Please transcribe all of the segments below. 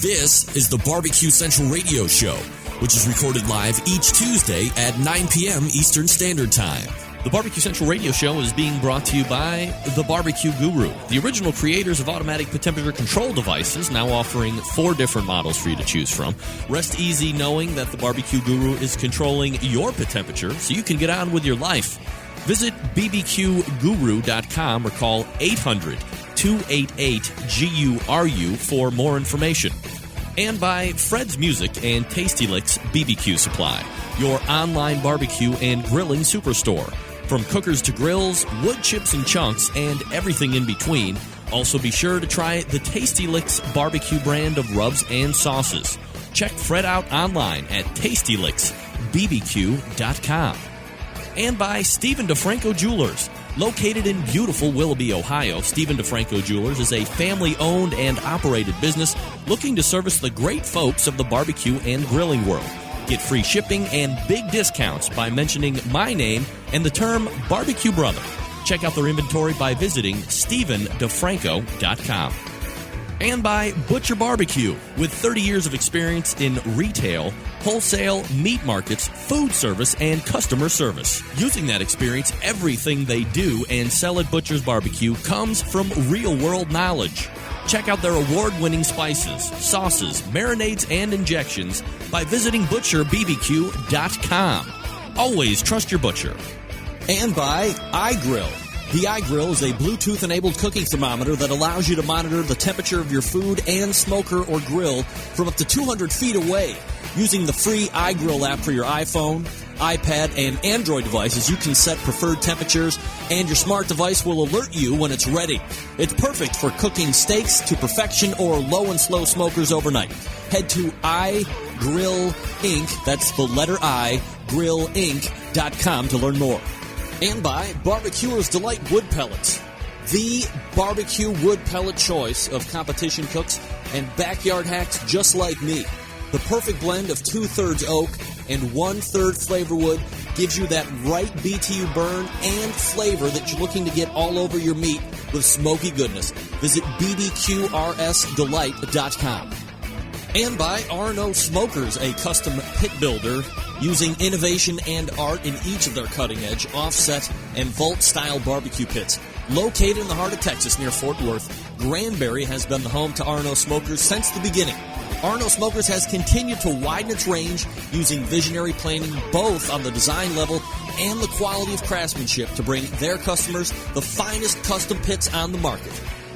This is the Barbecue Central Radio Show, which is recorded live each Tuesday at 9 p.m. Eastern Standard Time. The Barbecue Central Radio Show is being brought to you by The Barbecue Guru, the original creators of automatic temperature control devices, now offering 4 different models for you to choose from. Rest easy knowing that The Barbecue Guru is controlling your pit temperature so you can get on with your life. Visit bbqguru.com or call 800-288-GURU for more information. And by Fred's Music and Tasty Licks BBQ Supply, your online barbecue and grilling superstore. From cookers to grills, wood chips and chunks, and everything in between. Also be sure to try the Tasty Licks barbecue brand of rubs and sauces. Check Fred out online at tastylicksbbq.com. And by Stephen DeFranco Jewelers. Located in beautiful Willoughby, Ohio, Stephen DeFranco Jewelers is a family-owned and operated business looking to service the great folks of the barbecue and grilling world. Get free shipping and big discounts by mentioning my name and the term Barbecue Brother. Check out their inventory by visiting StephenDeFranco.com. And by Butcher Barbecue, with 30 years of experience in retail, wholesale, meat markets, food service, and customer service. Using that experience, everything they do and sell at Butcher's Barbecue comes from real-world knowledge. Check out their award-winning spices, sauces, marinades, and injections by visiting ButcherBBQ.com. Always trust your butcher. And by iGrill. The iGrill is a Bluetooth-enabled cooking thermometer that allows you to monitor the temperature of your food and smoker or grill from up to 200 feet away. Using the free iGrill app for your iPhone, iPad, and Android devices, you can set preferred temperatures, and your smart device will alert you when it's ready. It's perfect for cooking steaks to perfection or low and slow smokers overnight. Head to iGrill Inc., that's the letter I, grillinc.com to learn more. And by Barbecuer's Delight Wood Pellets, the barbecue wood pellet choice of competition cooks and backyard hacks just like me. The perfect blend of 2/3 oak and 1/3 flavor wood gives you that right BTU burn and flavor that you're looking to get all over your meat with smoky goodness. Visit bbqrsdelight.com. And by R&O Smokers, a custom pit builder using innovation and art in each of their cutting-edge, offset, and vault-style barbecue pits. Located in the heart of Texas near Fort Worth, Granbury has been the home to R&O Smokers since the beginning. R&O Smokers has continued to widen its range using visionary planning both on the design level and the quality of craftsmanship to bring their customers the finest custom pits on the market.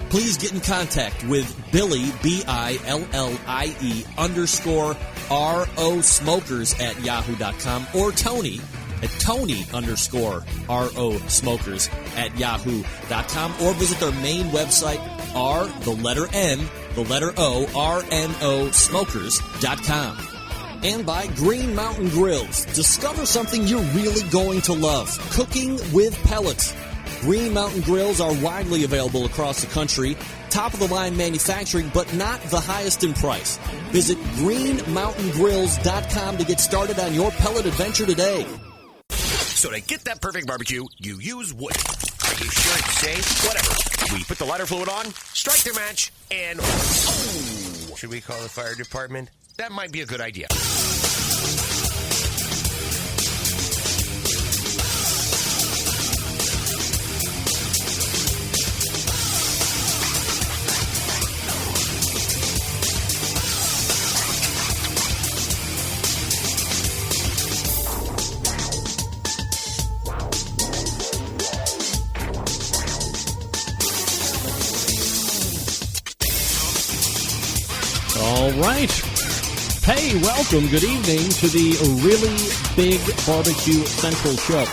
Please get in contact with Billy, B-I-L-L-I-E _RO Smokers at yahoo.com or Tony at Tony _RO Smokers at yahoo.com or visit their main website, RNO Smokers.com. And by Green Mountain Grills. Discover something you're really going to love. Cooking with pellets. Green Mountain Grills are widely available across the country. Top-of-the-line manufacturing, but not the highest in price. Visit greenmountaingrills.com to get started on your pellet adventure today. So to get that perfect barbecue, you use wood. Are you sure it's safe? Whatever. We put the lighter fluid on, strike the match, and... Oh, should we call the fire department? That might be a good idea. All right. Hey, welcome. Good evening to the Really Big Barbecue Central Show.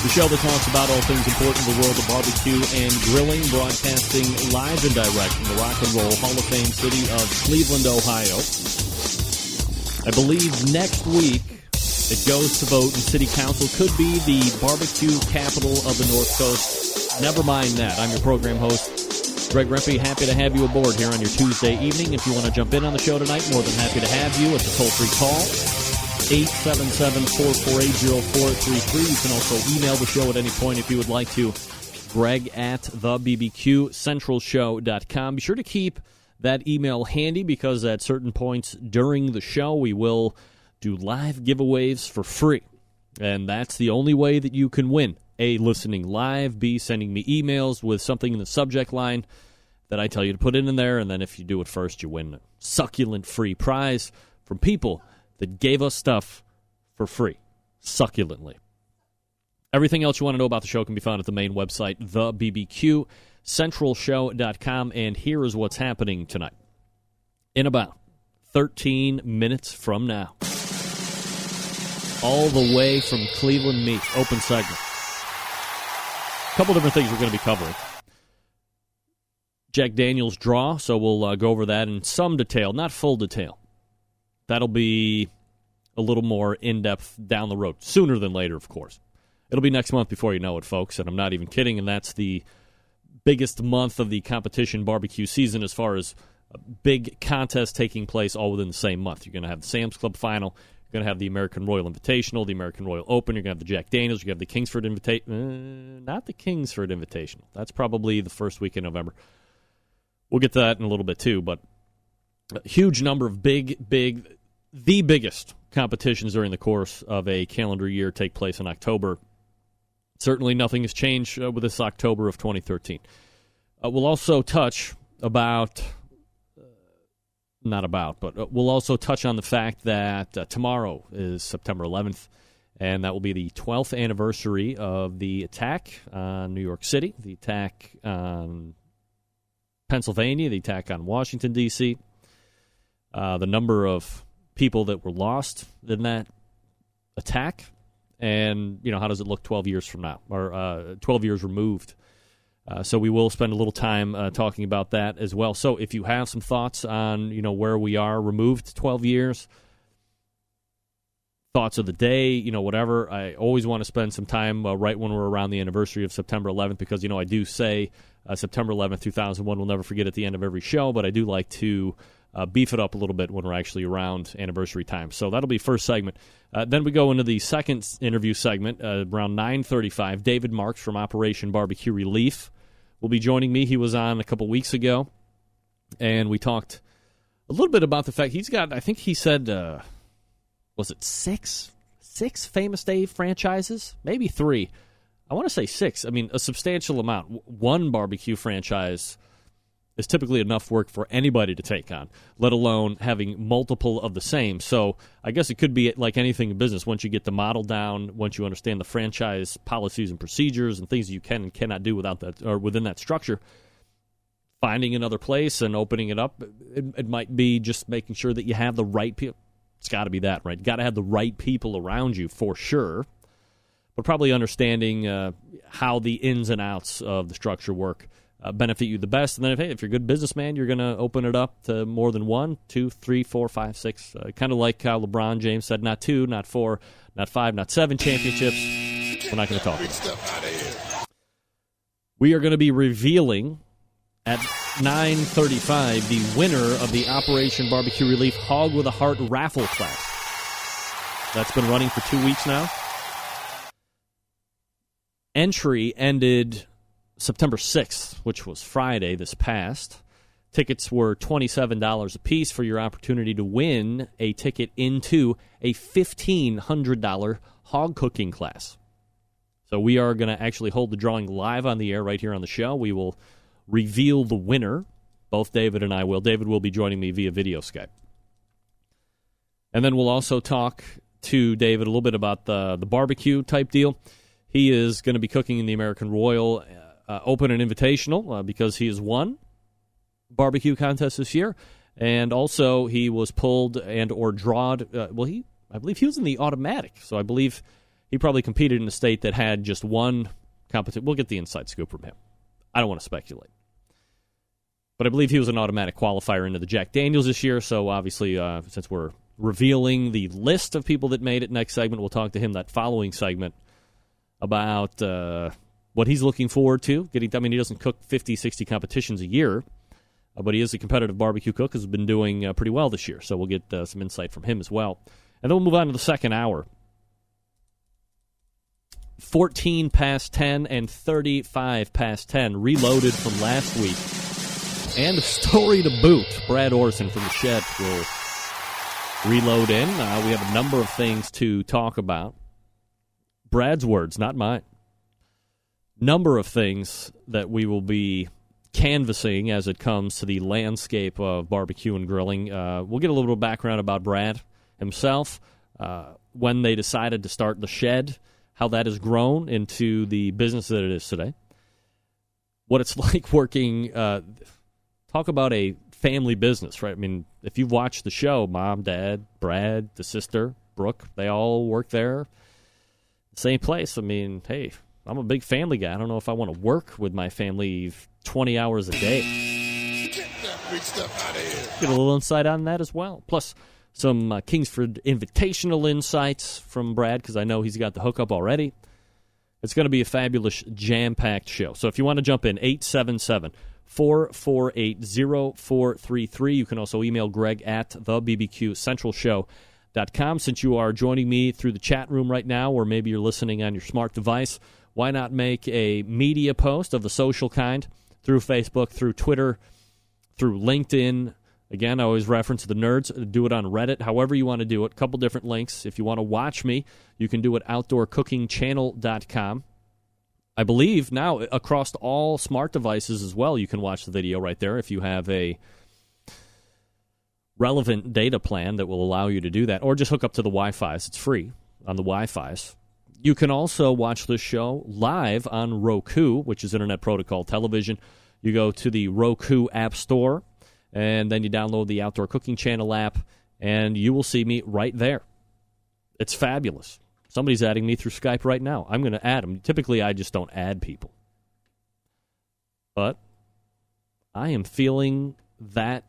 The show that talks about all things important in the world of barbecue and grilling, broadcasting live and direct from the Rock and Roll Hall of Fame city of Cleveland, Ohio. I believe next week it goes to vote and City Council could be the barbecue capital of the North Coast. Never mind that. I'm your program host, Greg Rempe. Happy to have you aboard here on your Tuesday evening. If you want to jump in on the show tonight, more than happy to have you. It's a toll-free call, 877-448-0433. You can also email the show at any point if you would like to, Greg at thebbqcentralshow.com. Be sure to keep that email handy because at certain points during the show, we will do live giveaways for free. And that's the only way that you can win. A, listening live. B, sending me emails with something in the subject line that I tell you to put in there. And then if you do it first, you win a succulent free prize from people that gave us stuff for free. Succulently. Everything else you want to know about the show can be found at the main website, thebbqcentralshow.com. And here is what's happening tonight. In about 13 minutes from now, all the way from Cleveland Meat, open segment. A couple different things we're going to be covering. Jack Daniels draw, so we'll go over that in some detail, not full detail. That'll be a little more in-depth down the road, sooner than later, of course. It'll be next month before you know it, folks, and I'm not even kidding, and that's the biggest month of the competition barbecue season as far as big contests taking place all within the same month. You're going to have the Sam's Club Final. You're going to have the American Royal Invitational, the American Royal Open. You're going to have the Jack Daniels. You're going to have the Kingsford Invitational. Not the Kingsford Invitational. That's probably the first week in November. We'll get to that in a little bit, too. But a huge number of the biggest competitions during the course of a calendar year take place in October. Certainly nothing has changed with this October of 2013. We'll also touch about... but we'll also touch on the fact that tomorrow is September 11th, and that will be the 12th anniversary of the attack on New York City, the attack on Pennsylvania, the attack on Washington, D.C., the number of people that were lost in that attack, and, how does it look 12 years from now, or 12 years removed. So we will spend a little time talking about that as well. So if you have some thoughts on, where we are removed 12 years, thoughts of the day, whatever, I always want to spend some time right when we're around the anniversary of September 11th because, I do say September 11th, 2001, we'll never forget at the end of every show, but I do like to beef it up a little bit when we're actually around anniversary time. So that'll be first segment. Then we go into the second interview segment around 9:35. David Marks from Operation Barbecue Relief will be joining me. He was on a couple weeks ago, and we talked a little bit about the fact he's got, I think he said, was it six Famous Dave franchises? Maybe 3. I want to say 6. I mean, a substantial amount. One barbecue franchise is typically enough work for anybody to take on, let alone having multiple of the same. So I guess it could be like anything in business. Once you get the model down, once you understand the franchise policies and procedures and things you can and cannot do without that or within that structure, finding another place and opening it up, it might be just making sure that you have the right people. It's got to be that, right? You got to have the right people around you for sure, but probably understanding how the ins and outs of the structure work. Benefit you the best, and then if you're a good businessman, you're going to open it up to more than 1, 2, 3, 4, 5, 6. Kind of like how LeBron James said, not 2, not 4, not 5, not 7 championships. We're not going to talk about it. We are going to be revealing at 9:35 the winner of the Operation Barbecue Relief Hog with a Heart raffle class. That's been running for 2 weeks now. Entry ended September 6th, which was Friday this past. Tickets were $27 a piece for your opportunity to win a ticket into a $1,500 hog cooking class. So we are going to actually hold the drawing live on the air right here on the show. We will reveal the winner. Both David and I will. David will be joining me via video Skype. And then we'll also talk to David a little bit about the barbecue type deal. He is going to be cooking in the American Royal Open and Invitational because he has won barbecue contest this year, and also he was pulled and or drawed. I believe he was in the automatic, so I believe he probably competed in a state that had just one competition. We'll get the inside scoop from him. I don't want to speculate, but I believe he was an automatic qualifier into the Jack Daniels this year. So obviously, since we're revealing the list of people that made it next segment, we'll talk to him that following segment about what he's looking forward to. He doesn't cook 50, 60 competitions a year, but he is a competitive barbecue cook, has been doing pretty well this year. So we'll get some insight from him as well. And then we'll move on to the second hour. 14 past 10 and 35 past 10, reloaded from last week. and a story to boot. Brad Orson from the Shed will reload in. We have a number of things to talk about. Brad's words, not mine. Number of things that we will be canvassing as it comes to the landscape of barbecue and grilling. We'll get a little bit of background about Brad himself, when they decided to start the Shed, how that has grown into the business that it is today, what it's like working, talk about a family business, right? I mean, if you've watched the show, Mom, Dad, Brad, the sister, Brooke, they all work there. Same place. I mean, hey, I'm a big family guy. I don't know if I want to work with my family 20 hours a day. Get that big stuff out of here. Get a little insight on that as well. Plus, some Kingsford Invitational insights from Brad, because I know he's got the hookup already. It's going to be a fabulous, jam-packed show. So if you want to jump in, 877-448-0433. You can also email Greg at thebbqcentralshow.com. Since you are joining me through the chat room right now, or maybe you're listening on your smart device, why not make a media post of the social kind through Facebook, through Twitter, through LinkedIn. Again, I always reference the nerds. Do it on Reddit, however you want to do it. A couple different links. If you want to watch me, you can do it outdoorcookingchannel.com. I believe now across all smart devices as well, you can watch the video right there if you have a relevant data plan that will allow you to do that. Or just hook up to the Wi-Fi's. It's free on the Wi-Fi's. You can also watch this show live on Roku, which is Internet Protocol Television. You go to the Roku App Store, and then you download the Outdoor Cooking Channel app, and you will see me right there. It's fabulous. Somebody's adding me through Skype right now. I'm going to add them. Typically, I just don't add people. But I am feeling that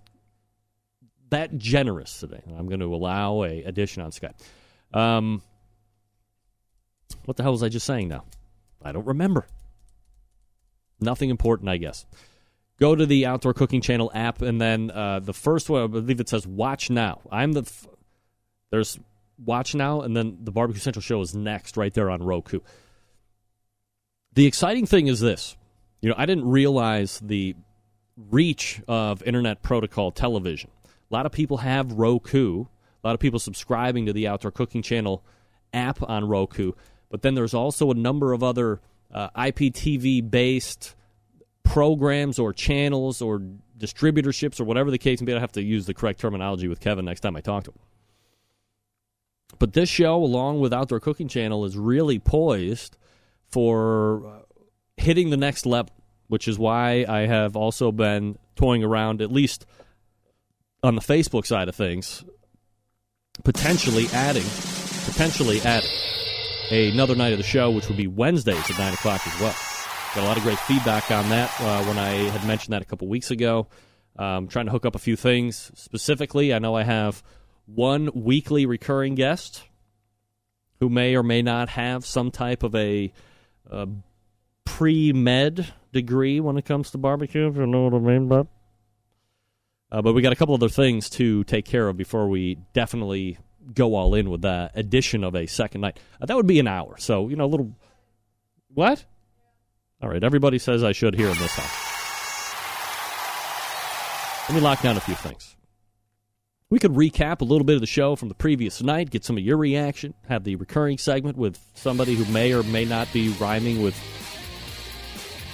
generous today. I'm going to allow a addition on Skype. What the hell was I just saying now? I don't remember. Nothing important, I guess. Go to the Outdoor Cooking Channel app, and then the first one, I believe it says Watch Now. There's Watch Now, and then the Barbecue Central show is next, right there on Roku. The exciting thing is this. I didn't realize the reach of Internet Protocol Television. A lot of people have Roku. A lot of people subscribing to the Outdoor Cooking Channel app on Roku. But then there's also a number of other IPTV-based programs or channels or distributorships or whatever the case may be. I have to use the correct terminology with Kevin next time I talk to him. But this show, along with Outdoor Cooking Channel, is really poised for hitting the next level, which is why I have also been toying around, at least on the Facebook side of things, potentially adding another night of the show, which would be Wednesdays at 9 o'clock as well. Got a lot of great feedback on that when I had mentioned that a couple weeks ago. Trying to hook up a few things. Specifically, I know I have one weekly recurring guest who may or may not have some type of a pre-med degree when it comes to barbecue, if you know what I mean, but we got a couple other things to take care of before we definitely go all in with that addition of a second night. That would be an hour, so, a little... What? All right, everybody says I should here in this house. Let me lock down a few things. We could recap a little bit of the show from the previous night, get some of your reaction, have the recurring segment with somebody who may or may not be rhyming with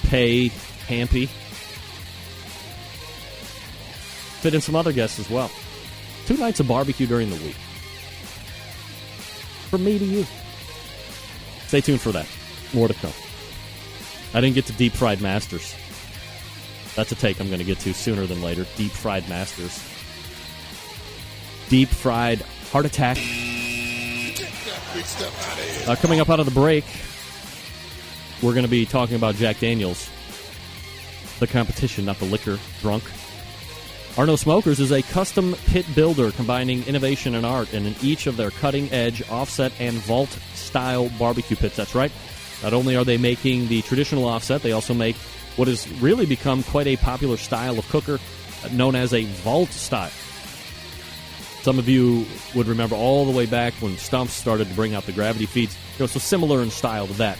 Pay Hampy. Fit in some other guests as well. 2 nights of barbecue during the week. From me to you. Stay tuned for that. More to come. I didn't get to Deep Fried Masters. That's a take I'm going to get to sooner than later. Deep Fried Masters. Deep Fried Heart Attack. Get that big stuff out of here. Coming up out of the break, we're going to be talking about Jack Daniels. The competition, not the liquor. Drunk. Arno Smokers is a custom pit builder combining innovation and art in each of their cutting-edge offset and vault-style barbecue pits. That's right. Not only are they making the traditional offset, they also make what has really become quite a popular style of cooker known as a vault style. Some of you would remember all the way back when Stumps started to bring out the gravity feeds. So similar in style to that.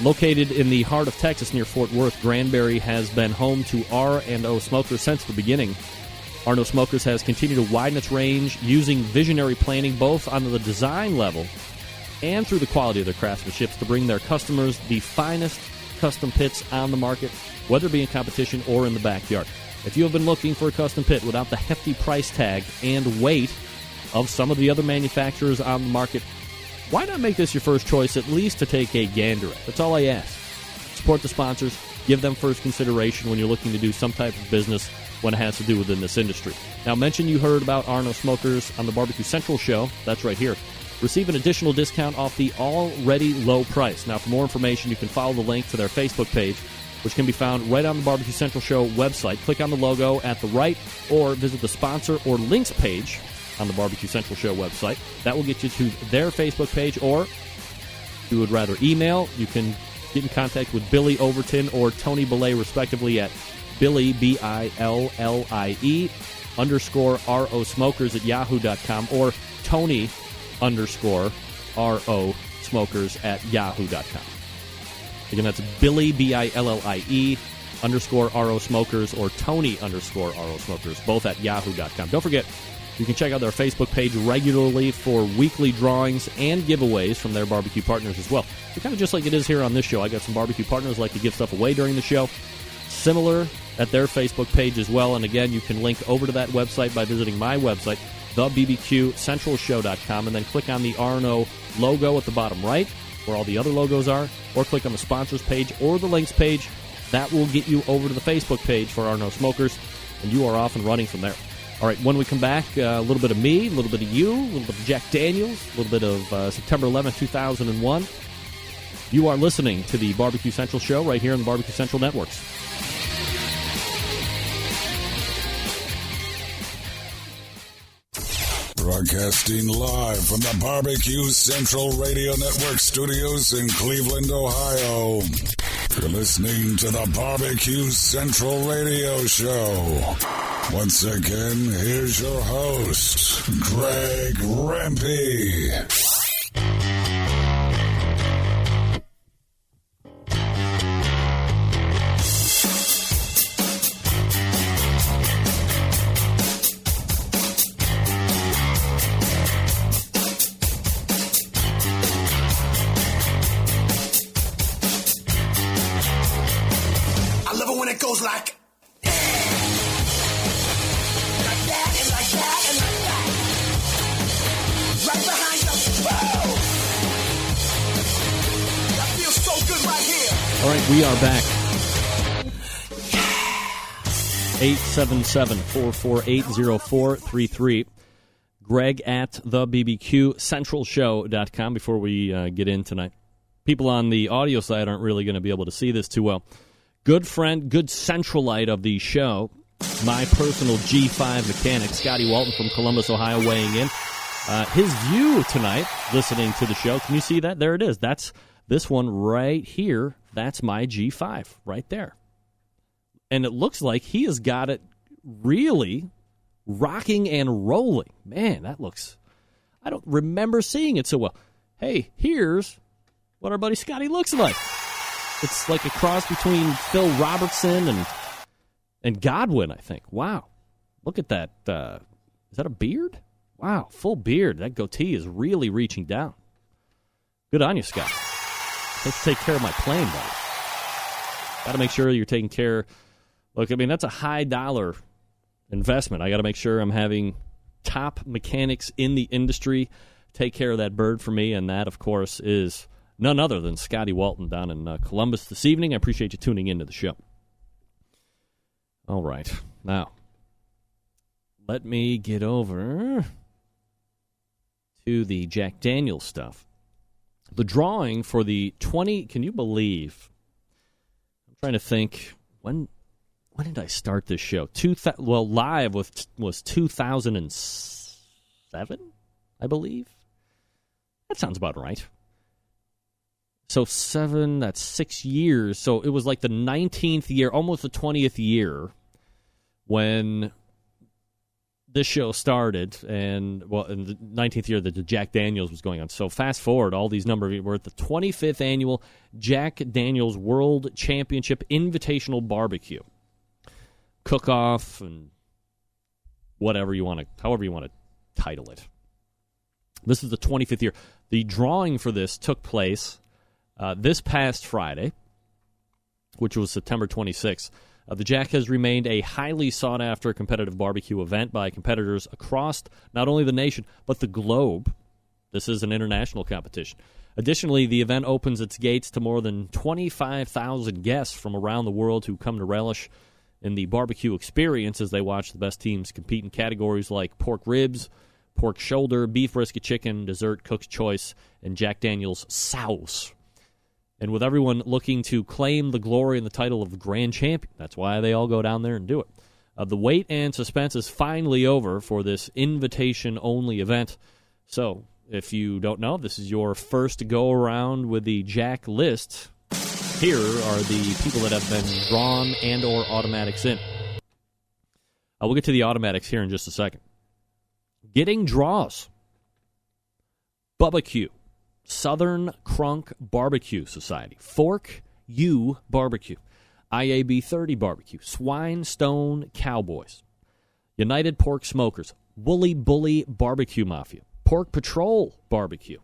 Located in the heart of Texas near Fort Worth, Granbury has been home to R&O Smokers since the beginning. R&O Smokers has continued to widen its range using visionary planning both on the design level and through the quality of their craftsmanship to bring their customers the finest custom pits on the market, whether it be in competition or in the backyard. If you have been looking for a custom pit without the hefty price tag and weight of some of the other manufacturers on the market, why not make this your first choice, at least to take a gander at? That's all I ask. Support the sponsors. Give them first consideration when you're looking to do some type of business when it has to do within this industry. Now, mention you heard about R&O Smokers on the Barbecue Central show. That's right here. Receive an additional discount off the already low price. Now, for more information, you can follow the link to their Facebook page, which can be found right on the Barbecue Central show website. Click on the logo at the right or visit the sponsor or links page on the Barbecue Central show website. That will get you to their Facebook page, or if you would rather email, you can get in contact with Billy Overton or Tony Belay, respectively, at Billy, B-I-L-L-I-E, _RO Smokers at yahoo.com, or Tony _RO Smokers at yahoo.com. Again, that's Billy, B-I-L-L-I-E, _RO Smokers, or Tony _RO Smokers, both at yahoo.com. Don't forget, you can check out their Facebook page regularly for weekly drawings and giveaways from their barbecue partners as well. So kind of just like it is here on this show. I got some barbecue partners like to give stuff away during the show. Similar at their Facebook page as well. And again, you can link over to that website by visiting my website, thebbqcentralshow.com, and then click on the R&O logo at the bottom right, where all the other logos are, or click on the sponsors page or the links page. That will get you over to the Facebook page for R&O Smokers, and you are off and running from there. All right, when we come back, a little bit of me, a little bit of you, a little bit of Jack Daniels, a little bit of September 11th, 2001. You are listening to the Barbecue Central show right here on the Barbecue Central Networks. Broadcasting live from the Barbecue Central Radio Network studios in Cleveland, Ohio. You're listening to the Barbecue Central Radio Show. Once again, here's your host, Greg Rempe. I love it when it goes like that and like that and like that. Right behind the bow. That feels so good right here. All right, we are back. 877-448-0433. Greg at thebbqcentralshow.com. Before we get in tonight, people on the audio side aren't really going to be able to see this too well. Good friend, good centralite of the show, my personal G5 mechanic, Scotty Walton from Columbus, Ohio, weighing in. His view tonight, listening to the show, can you see that? There it is. That's this one right here. That's my G5 right there. And it looks like he has got it really rocking and rolling. Man, that looks... I don't remember seeing it so well. Hey, here's what our buddy Scotty looks like. It's like a cross between Phil Robertson and Godwin, I think. Wow. Look at that. Is that a beard? Wow, full beard. That goatee is really reaching down. Good on you, Scott. Let's take care of my plane, buddy. Got to make sure you're taking care. Look, I mean, that's a high-dollar investment. I got to make sure I'm having top mechanics in the industry take care of that bird for me, and that, of course, is none other than Scotty Walton down in Columbus this evening. I appreciate you tuning into the show. All right. Now, let me get over to the Jack Daniels stuff. The drawing for the 20... Can you believe... I'm trying to think... When did I start this show? Live was 2007, I believe. That sounds about right. So 7, that's 6 years. So it was like the 19th year, almost the 20th year, when this show started, and in the 19th year that the Jack Daniels was going on. So fast forward, all these numbers, we're at the 25th annual Jack Daniels World Championship Invitational Barbecue. Cook-off and however you want to title it. This is the 25th year. The drawing for this took place this past Friday, which was September 26th. The Jack has remained a highly sought-after competitive barbecue event by competitors across not only the nation, but the globe. This is an international competition. Additionally, the event opens its gates to more than 25,000 guests from around the world who come to relish in the barbecue experience as they watch the best teams compete in categories like pork ribs, pork shoulder, beef brisket chicken, dessert, cook's choice, and Jack Daniel's sauce. And with everyone looking to claim the glory and the title of grand champion, that's why they all go down there and do it. The wait and suspense is finally over for this invitation-only event. So, if you don't know, this is your first go-around with the Jack list. Here are the people that have been drawn and or automatics in. We'll get to the automatics here in just a second. Getting draws. Bubba Q. Southern Crunk Barbecue Society. Fork U Barbecue. IAB 30 Barbecue. Swine Stone Cowboys. United Pork Smokers. Woolly Bully Barbecue Mafia. Pork Patrol Barbecue.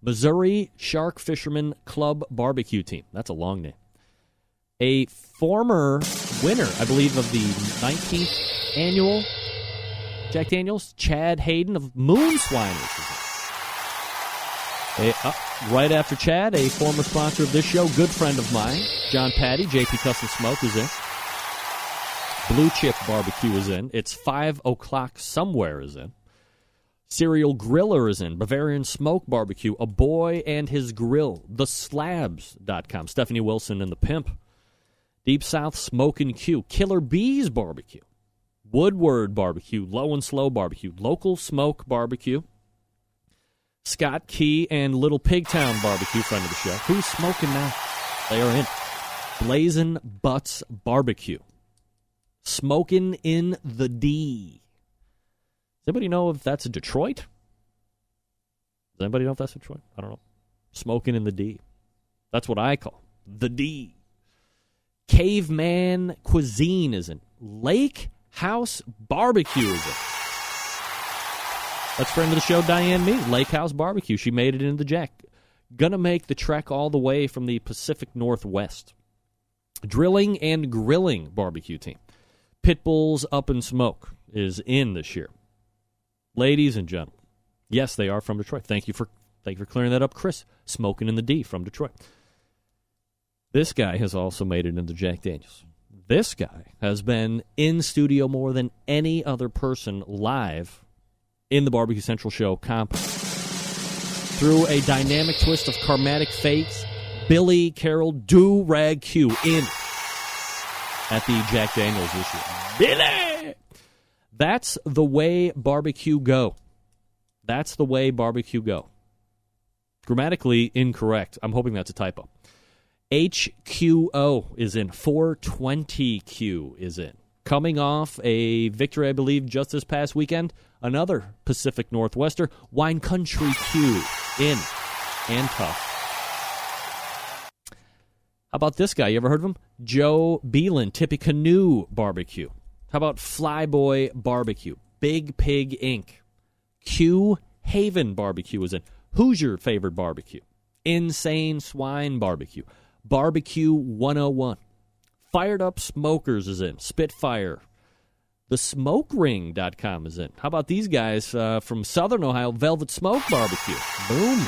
Missouri Shark Fisherman Club Barbecue Team. That's a long name. A former winner, I believe, of the 19th annual Jack Daniels, Chad Hayden of Moon Swiners. Right after Chad, a former sponsor of this show, good friend of mine, John Patty, JP Custom Smoke is in. Blue Chip Barbecue is in. It's 5 o'clock somewhere is in. Serial Griller is in. Bavarian Smoke Barbecue, A Boy and His Grill. TheSlabs.com. Stephanie Wilson and the Pimp. Deep South Smokin' Q. Killer Bees Barbecue. Woodward Barbecue. Low and Slow Barbecue. Local Smoke Barbecue. Scott Key and Little Pigtown Barbecue, friend of the show. Who's smoking now? They are in. Blazin' Butts Barbecue. Smokin' in the D. Does anybody know if that's in Detroit? Does anybody know if that's Detroit? I don't know. Smokin' in the D. That's what I call the D. Caveman Cuisine is in. Lake House Barbecue is in. That's friend of the show, Diane Mead, Lake House Barbecue. She made it into the Jack. Gonna make the trek all the way from the Pacific Northwest. Drilling and Grilling Barbecue Team. Pitbulls Up in Smoke is in this year. Ladies and gentlemen, yes, they are from Detroit. Thank you for clearing that up, Chris. Smoking in the D from Detroit. This guy has also made it into Jack Daniels. This guy has been in studio more than any other person live in the Barbecue Central show comp. Through a dynamic twist of karmatic fakes, Billy Carroll Do-Rag Q in at the Jack Daniels this year. Billy! That's the way barbecue go. That's the way barbecue go. Grammatically incorrect. I'm hoping that's a typo. HQO is in. 420Q is in. Coming off a victory, I believe, just this past weekend, another Pacific Northwester, Wine Country Q in and tough. How about this guy? You ever heard of him? Joe Beelan, Tippecanoe Barbecue. How about Flyboy Barbecue? Big Pig Inc. Q Haven Barbecue is in. Who's your favorite barbecue? Insane Swine Barbecue. Barbecue 101. Fired Up Smokers is in. Spitfire. TheSmokeRing.com is in. How about these guys from Southern Ohio? Velvet Smoke Barbecue. Boom.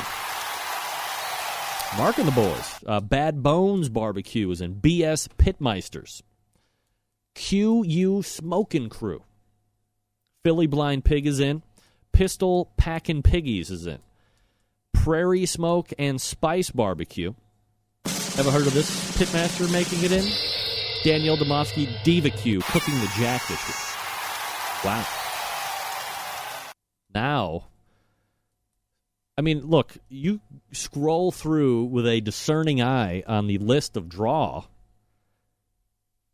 Mark and the boys. Bad Bones Barbecue is in. BS Pitmeisters. QU Smokin' Crew. Philly Blind Pig is in. Pistol Packin' Piggies is in. Prairie Smoke and Spice Barbecue. Ever heard of this pitmaster making it in? Danielle Domofsky, Diva Q, cooking the Jack this year. Wow. Now, I mean, look, you scroll through with a discerning eye on the list of draw.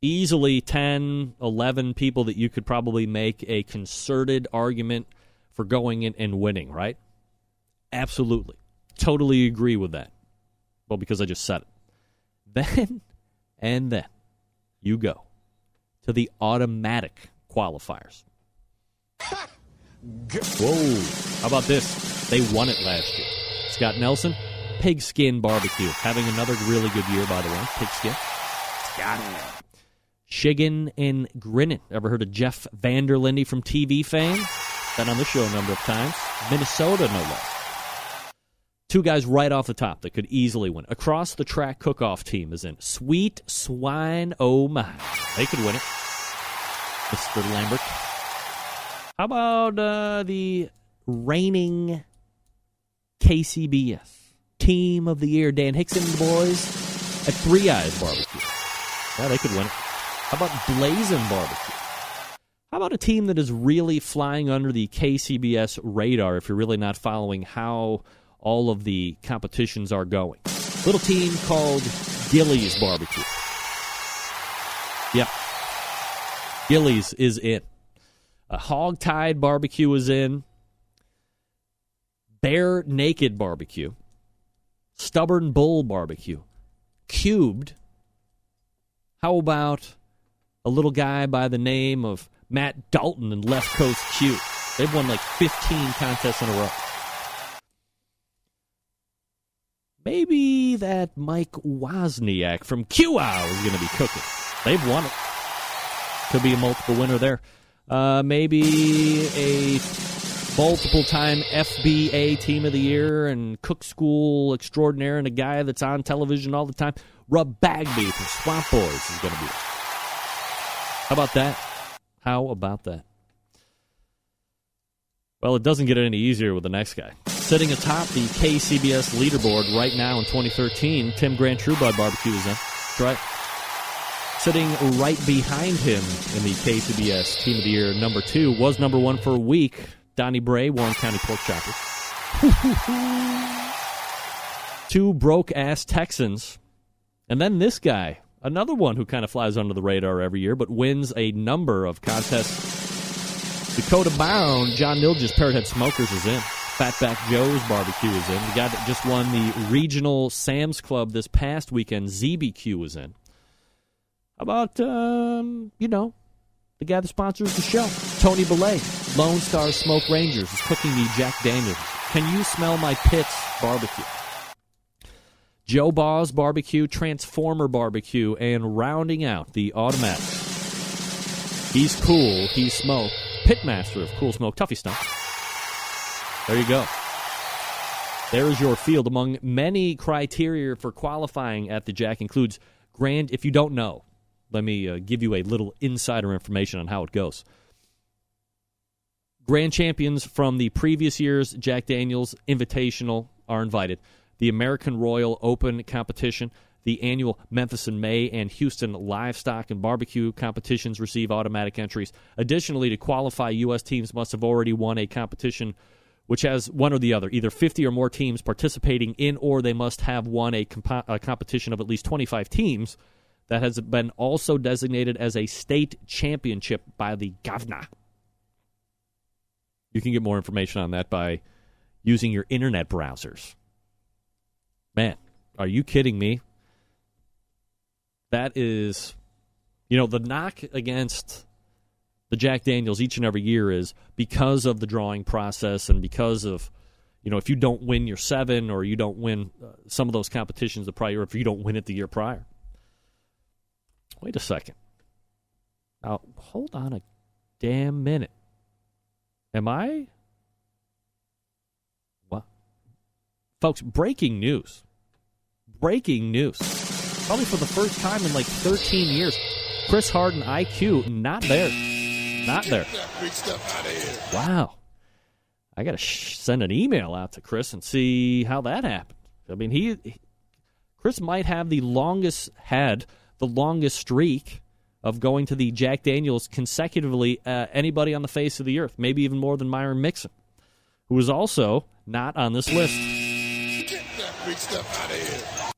Easily 10, 11 people that you could probably make a concerted argument for going in and winning, right? Absolutely. Totally agree with that. Well, because I just said it. Then you go to the automatic qualifiers. Whoa. How about this? They won it last year. Scott Nelson, Pigskin Barbecue. Having another really good year, by the way. Pigskin. Scott. Shiggin and Grinnin. Ever heard of Jeff Vanderlinde from TV fame? Been on the show a number of times. Minnesota, no less. Two guys right off the top that could easily win. Across the track cook-off team is in. Sweet Swine, oh my. They could win it. Mr. Lambert. How about the reigning KCBS Team of the Year, Dan Hickson and the boys at Three Eyes Barbecue? Yeah, they could win it. How about Blazin' Barbecue? How about a team that is really flying under the KCBS radar if you're really not following how all of the competitions are going? Little team called Gilley's Barbecue. Yep. Gilley's is in. A Hog-Tied Barbecue is in. Bare Naked Barbecue. Stubborn Bull Barbecue. Cubed. How about a little guy by the name of Matt Dalton and Left Coast Q? They've won like 15 contests in a row. Maybe that Mike Wozniak from QOW is going to be cooking. They've won it. Could be a multiple winner there. Maybe a multiple-time FBA Team of the Year and cook school extraordinaire and a guy that's on television all the time. Rob Bagby from Swamp Boys is going to be there. How about that? How about that? Well, it doesn't get any easier with the next guy. Sitting atop the KCBS leaderboard right now in 2013, Tim Grant Truebud Barbecue is in. That's right. Sitting right behind him in the KCBS Team of the Year, number 2, was number 1 for a week, Donnie Bray, Warren County Pork Chopper. 2 broke-ass Texans. And then this guy, another one who kind of flies under the radar every year, but wins a number of contests. Dakota-bound John Nilge's Parrot Head Smokers is in. Fatback Joe's Barbecue is in. The guy that just won the regional Sam's Club this past weekend, ZBQ, was in. How about, the guy that sponsors the show, Tony Belay, Lone Star Smoke Rangers, is cooking the Jack Daniels. Can you smell my pits barbecue? Joe Baugh's Barbecue, Transformer Barbecue, and rounding out the automatics. He's cool, he's smoke. Pitmaster of Cool Smoke, Tuffy Stump. There you go. There is your field. Among many criteria for qualifying at the Jack includes grand, if you don't know, let me give you a little insider information on how it goes. Grand champions from the previous year's Jack Daniels Invitational are invited. The American Royal Open competition, the annual Memphis in May and Houston Livestock and Barbecue competitions receive automatic entries. Additionally, to qualify, U.S. teams must have already won a competition which has one or the other, either 50 or more teams participating in, or they must have won a competition of at least 25 teams that has been also designated as a state championship by the governor. You can get more information on that by using your internet browsers. Man, are you kidding me? That is, the knock against the Jack Daniels each and every year is because of the drawing process and because of, if you don't win your 7 or you don't win some of those competitions the prior, if you don't win it the year prior. Wait a second. Now, hold on a damn minute. Am I? What? Folks, breaking news. Breaking news. Probably for the first time in like 13 years. Chris Harden IQ, not there. Not there. Wow. I got to send an email out to Chris and see how that happened. I mean, Chris might have the longest streak of going to the Jack Daniels consecutively anybody on the face of the earth, maybe even more than Myron Mixon, who is also not on this list. Get that big stuff out of here.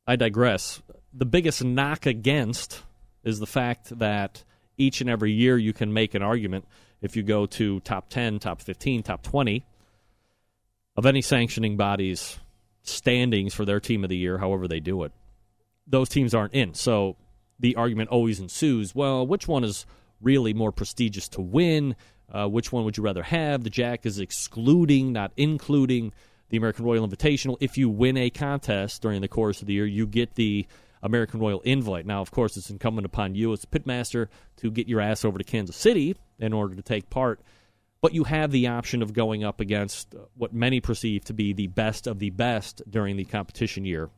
I digress. The biggest knock against is the fact that each and every year you can make an argument if you go to top 10, top 15, top 20 of any sanctioning body's standings for their team of the year, however they do it. Those teams aren't in. So the argument always ensues, well, which one is really more prestigious to win? Which one would you rather have? The Jack is excluding, not including, the American Royal Invitational. If you win a contest during the course of the year, you get the American Royal Invite. Now, of course, it's incumbent upon you as the pitmaster to get your ass over to Kansas City in order to take part. But you have the option of going up against what many perceive to be the best of the best during the competition year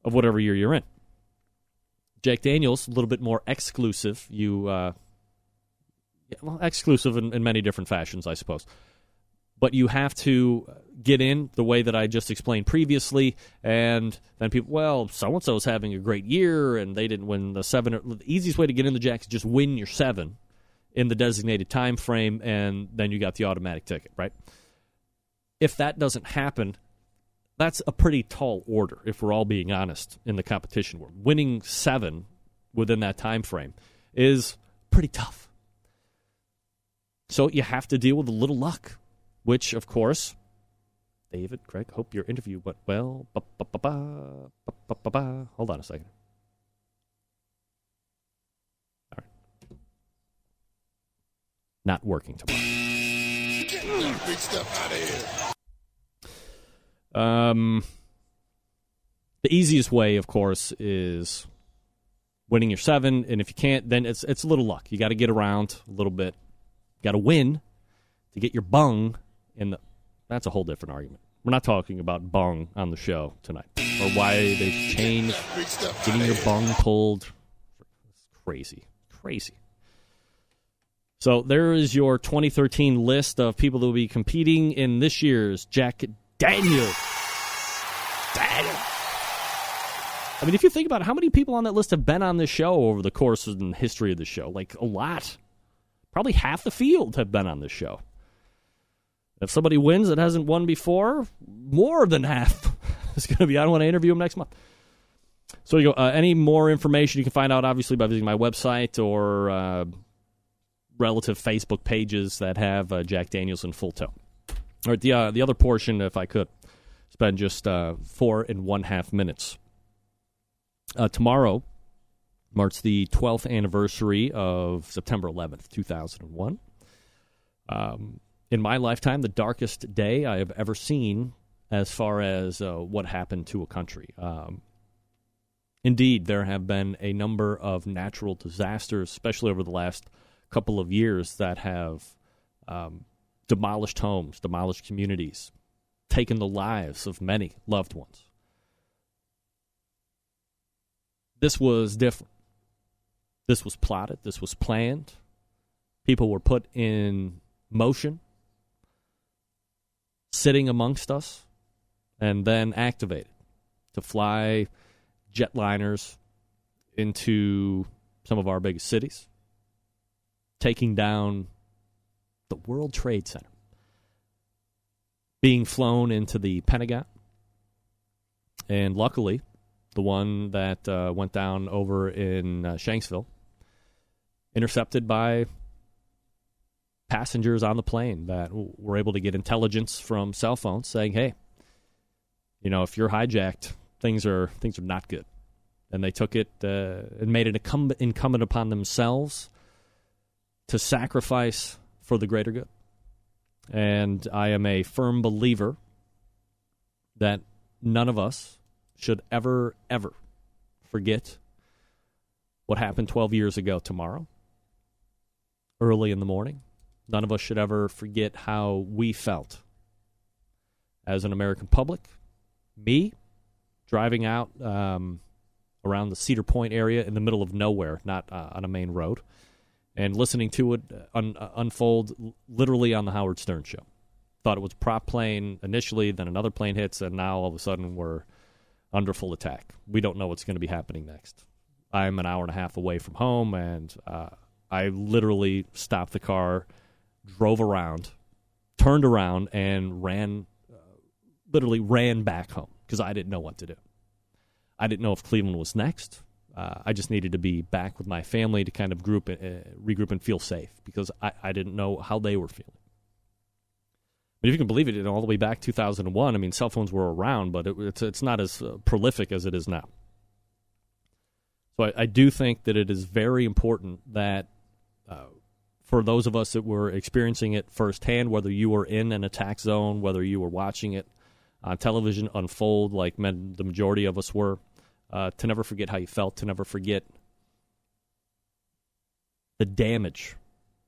of whatever year you're in. Jack Daniels, a little bit more exclusive. Exclusive in many different fashions, I suppose. But you have to get in the way that I just explained previously, and then people, well, so-and-so is having a great year, and they didn't win the 7. The easiest way to get in the Jack is just win your 7 in the designated time frame, and then you got the automatic ticket, right? If that doesn't happen, that's a pretty tall order, if we're all being honest, in the competition world. Winning 7 within that time frame is pretty tough. So you have to deal with a little luck, which, of course, David, Craig, hope your interview went well. Hold on a second. All right. Not working tomorrow. Get that big stuff out of here. The easiest way, of course, is winning your 7, and if you can't, then it's a little luck. You got to get around a little bit. You got to win to get your bung in the. That's a whole different argument. We're not talking about bung on the show tonight, or why they've changed getting your bung pulled. It's crazy. So there is your 2013 list of people that will be competing in this year's Jack Daniels. I mean, if you think about it, how many people on that list have been on this show over the course and history of the show? Like, a lot. Probably half the field have been on this show. If somebody wins that hasn't won before, more than half is going to be. I don't want to interview them next month. So you go. Any more information you can find out, obviously, by visiting my website or relative Facebook pages that have Jack Daniels in full tow. All right, the other portion, if I could, spend just 4.5 minutes. Tomorrow marks the 12th anniversary of September 11th, 2001. In my lifetime, the darkest day I have ever seen as far as what happened to a country. Indeed, there have been a number of natural disasters, especially over the last couple of years, that have demolished homes, demolished communities, taken the lives of many loved ones. This was different. This was plotted. This was planned. People were put in motion, sitting amongst us, and then activated to fly jetliners into some of our biggest cities, taking down the World Trade Center, being flown into the Pentagon, and luckily, the one that went down over in Shanksville, intercepted by passengers on the plane that were able to get intelligence from cell phones saying, hey, you know, if you're hijacked, things are not good. And they took it and made it incumbent upon themselves to sacrifice for the greater good. And I am a firm believer that none of us should ever forget what happened 12 years ago tomorrow, early in the morning. None of us should ever forget how we felt as an American public. Me, driving out around the Cedar Point area in the middle of nowhere, not on a main road, and listening to it unfold literally on the Howard Stern show. Thought it was a prop plane initially, then another plane hits, and now all of a sudden we're under full attack. We don't know what's going to be happening next. I'm an hour and a half away from home, and I literally stopped the car, drove around, turned around, and ran back home because I didn't know what to do. I didn't know if Cleveland was next. I just needed to be back with my family to kind of regroup and feel safe because I didn't know how they were feeling. But if you can believe it, all the way back 2001, I mean, cell phones were around, but it's not as prolific as it is now. So I do think that it is very important that for those of us that were experiencing it firsthand, whether you were in an attack zone, whether you were watching it on television unfold like the majority of us were, to never forget how you felt, to never forget the damage,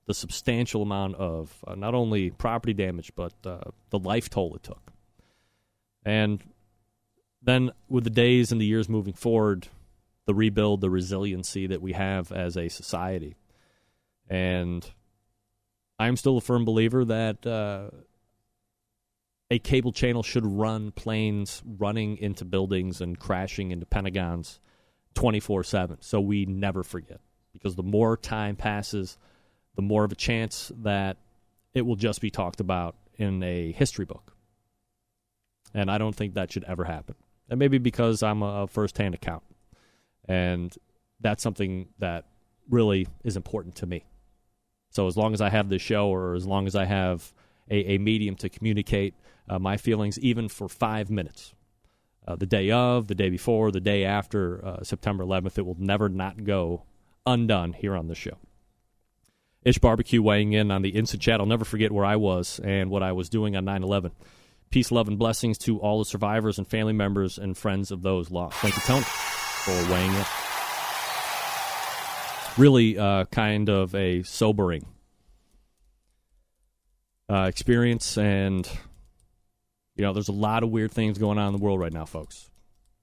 the substantial amount of not only property damage, but the life toll it took. And then with the days and the years moving forward, the rebuild, the resiliency that we have as a society. And I'm still a firm believer that a cable channel should run planes running into buildings and crashing into Pentagons 24/7, so we never forget. Because the more time passes, the more of a chance that it will just be talked about in a history book. And I don't think that should ever happen. And maybe because I'm a first-hand account. And that's something that really is important to me. So as long as I have this show, or as long as I have a medium to communicate my feelings, even for 5 minutes, the day of, the day before, the day after September 11th, it will never not go undone here on the show. Ish Barbecue weighing in on the Instant Chat. I'll never forget where I was and what I was doing on 9/11. Peace, love, and blessings to all the survivors and family members and friends of those lost. Thank you, Tony, for weighing in. Really kind of a sobering experience, and there's a lot of weird things going on in the world right now, folks.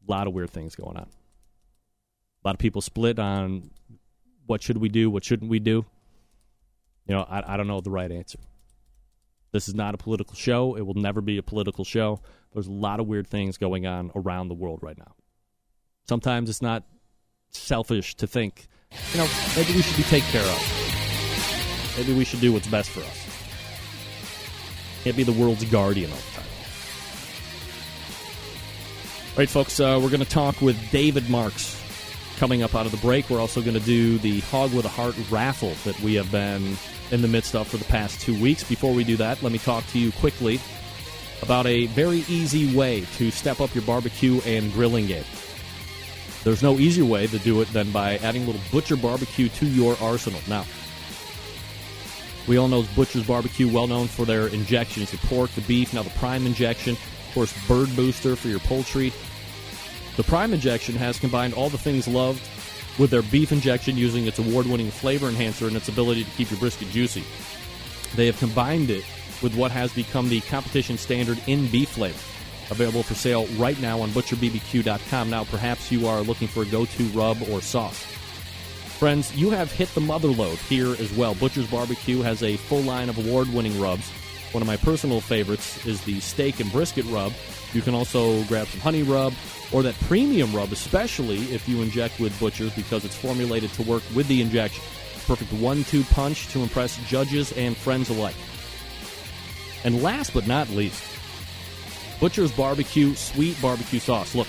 A lot of weird things going on. A lot of people split on what should we do, what shouldn't we do. I don't know the right answer. This is not a political show. It will never be a political show. There's a lot of weird things going on around the world right now. Sometimes it's not selfish to think, maybe we should be taken care of. Maybe we should do what's best for us. Can't be the world's guardian all the time. All right, folks, we're going to talk with David Marks coming up out of the break. We're also going to do the Hog with a Heart raffle that we have been in the midst of for the past 2 weeks. Before we do that, let me talk to you quickly about a very easy way to step up your barbecue and grilling game. There's no easier way to do it than by adding a little Butcher Barbecue to your arsenal. Now, we all know Butcher's Barbecue, well known for their injections, the pork, the beef, now the Prime injection, of course, Bird Booster for your poultry. The Prime injection has combined all the things loved with their beef injection using its award-winning flavor enhancer and its ability to keep your brisket juicy. They have combined it with what has become the competition standard in beef flavor. Available for sale right now on ButcherBBQ.com. Now, perhaps you are looking for a go-to rub or sauce. Friends, you have hit the mother lode here as well. Butcher's Barbecue has a full line of award-winning rubs. One of my personal favorites is the steak and brisket rub. You can also grab some honey rub or that premium rub, especially if you inject with Butcher's, because it's formulated to work with the injection. Perfect 1-2 punch to impress judges and friends alike. And last but not least, Butcher's Barbecue Sweet Barbecue Sauce. Look,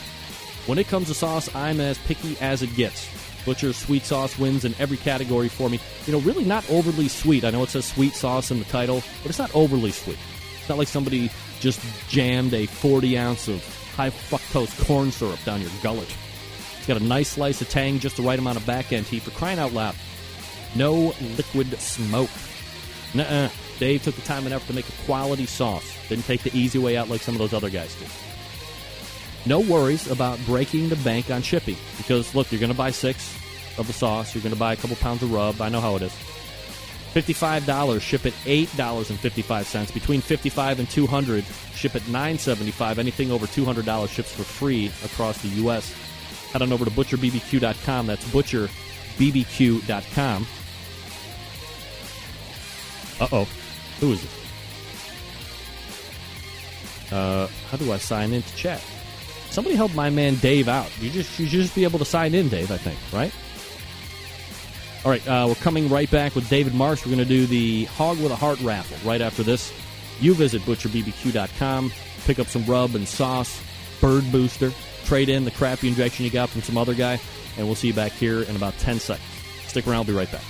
when it comes to sauce, I'm as picky as it gets. Butcher's Sweet Sauce wins in every category for me. Really not overly sweet. I know it says sweet sauce in the title, but it's not overly sweet. It's not like somebody just jammed a 40-ounce of high-fructose corn syrup down your gullet. It's got a nice slice of tang, just the right amount of back-end heat. For crying out loud, no liquid smoke. Nuh-uh. Dave took the time and effort to make a quality sauce. Didn't take the easy way out like some of those other guys did. No worries about breaking the bank on shipping. Because, look, you're going to buy 6 of the sauce. You're going to buy a couple pounds of rub. I know how it is. $55, ship at $8.55. Between $55 and $200, ship at $9.75. Anything over $200 ships for free across the U.S. Head on over to ButcherBBQ.com. That's ButcherBBQ.com. Uh-oh. Who is it? How do I sign into chat? Somebody help my man Dave out. You should just be able to sign in, Dave, I think, right? All right, we're coming right back with David Marks. We're going to do the Hog with a Heart raffle right after this. You visit ButcherBBQ.com, pick up some rub and sauce, Bird Booster, trade in the crappy injection you got from some other guy. and we'll see you back here in about 10 seconds. Stick around. I'll be right back.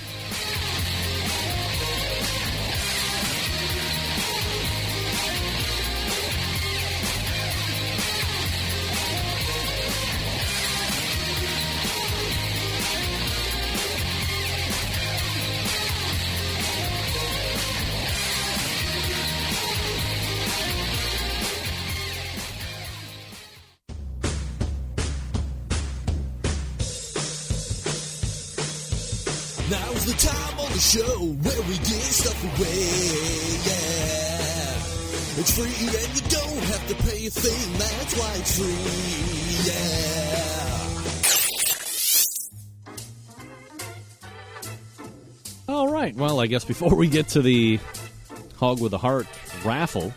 Now's the time on the show where we give stuff away, yeah. It's free and you don't have to pay a thing, that's why it's free, yeah. All right, well, I guess before we get to the Hog with a Heart raffle,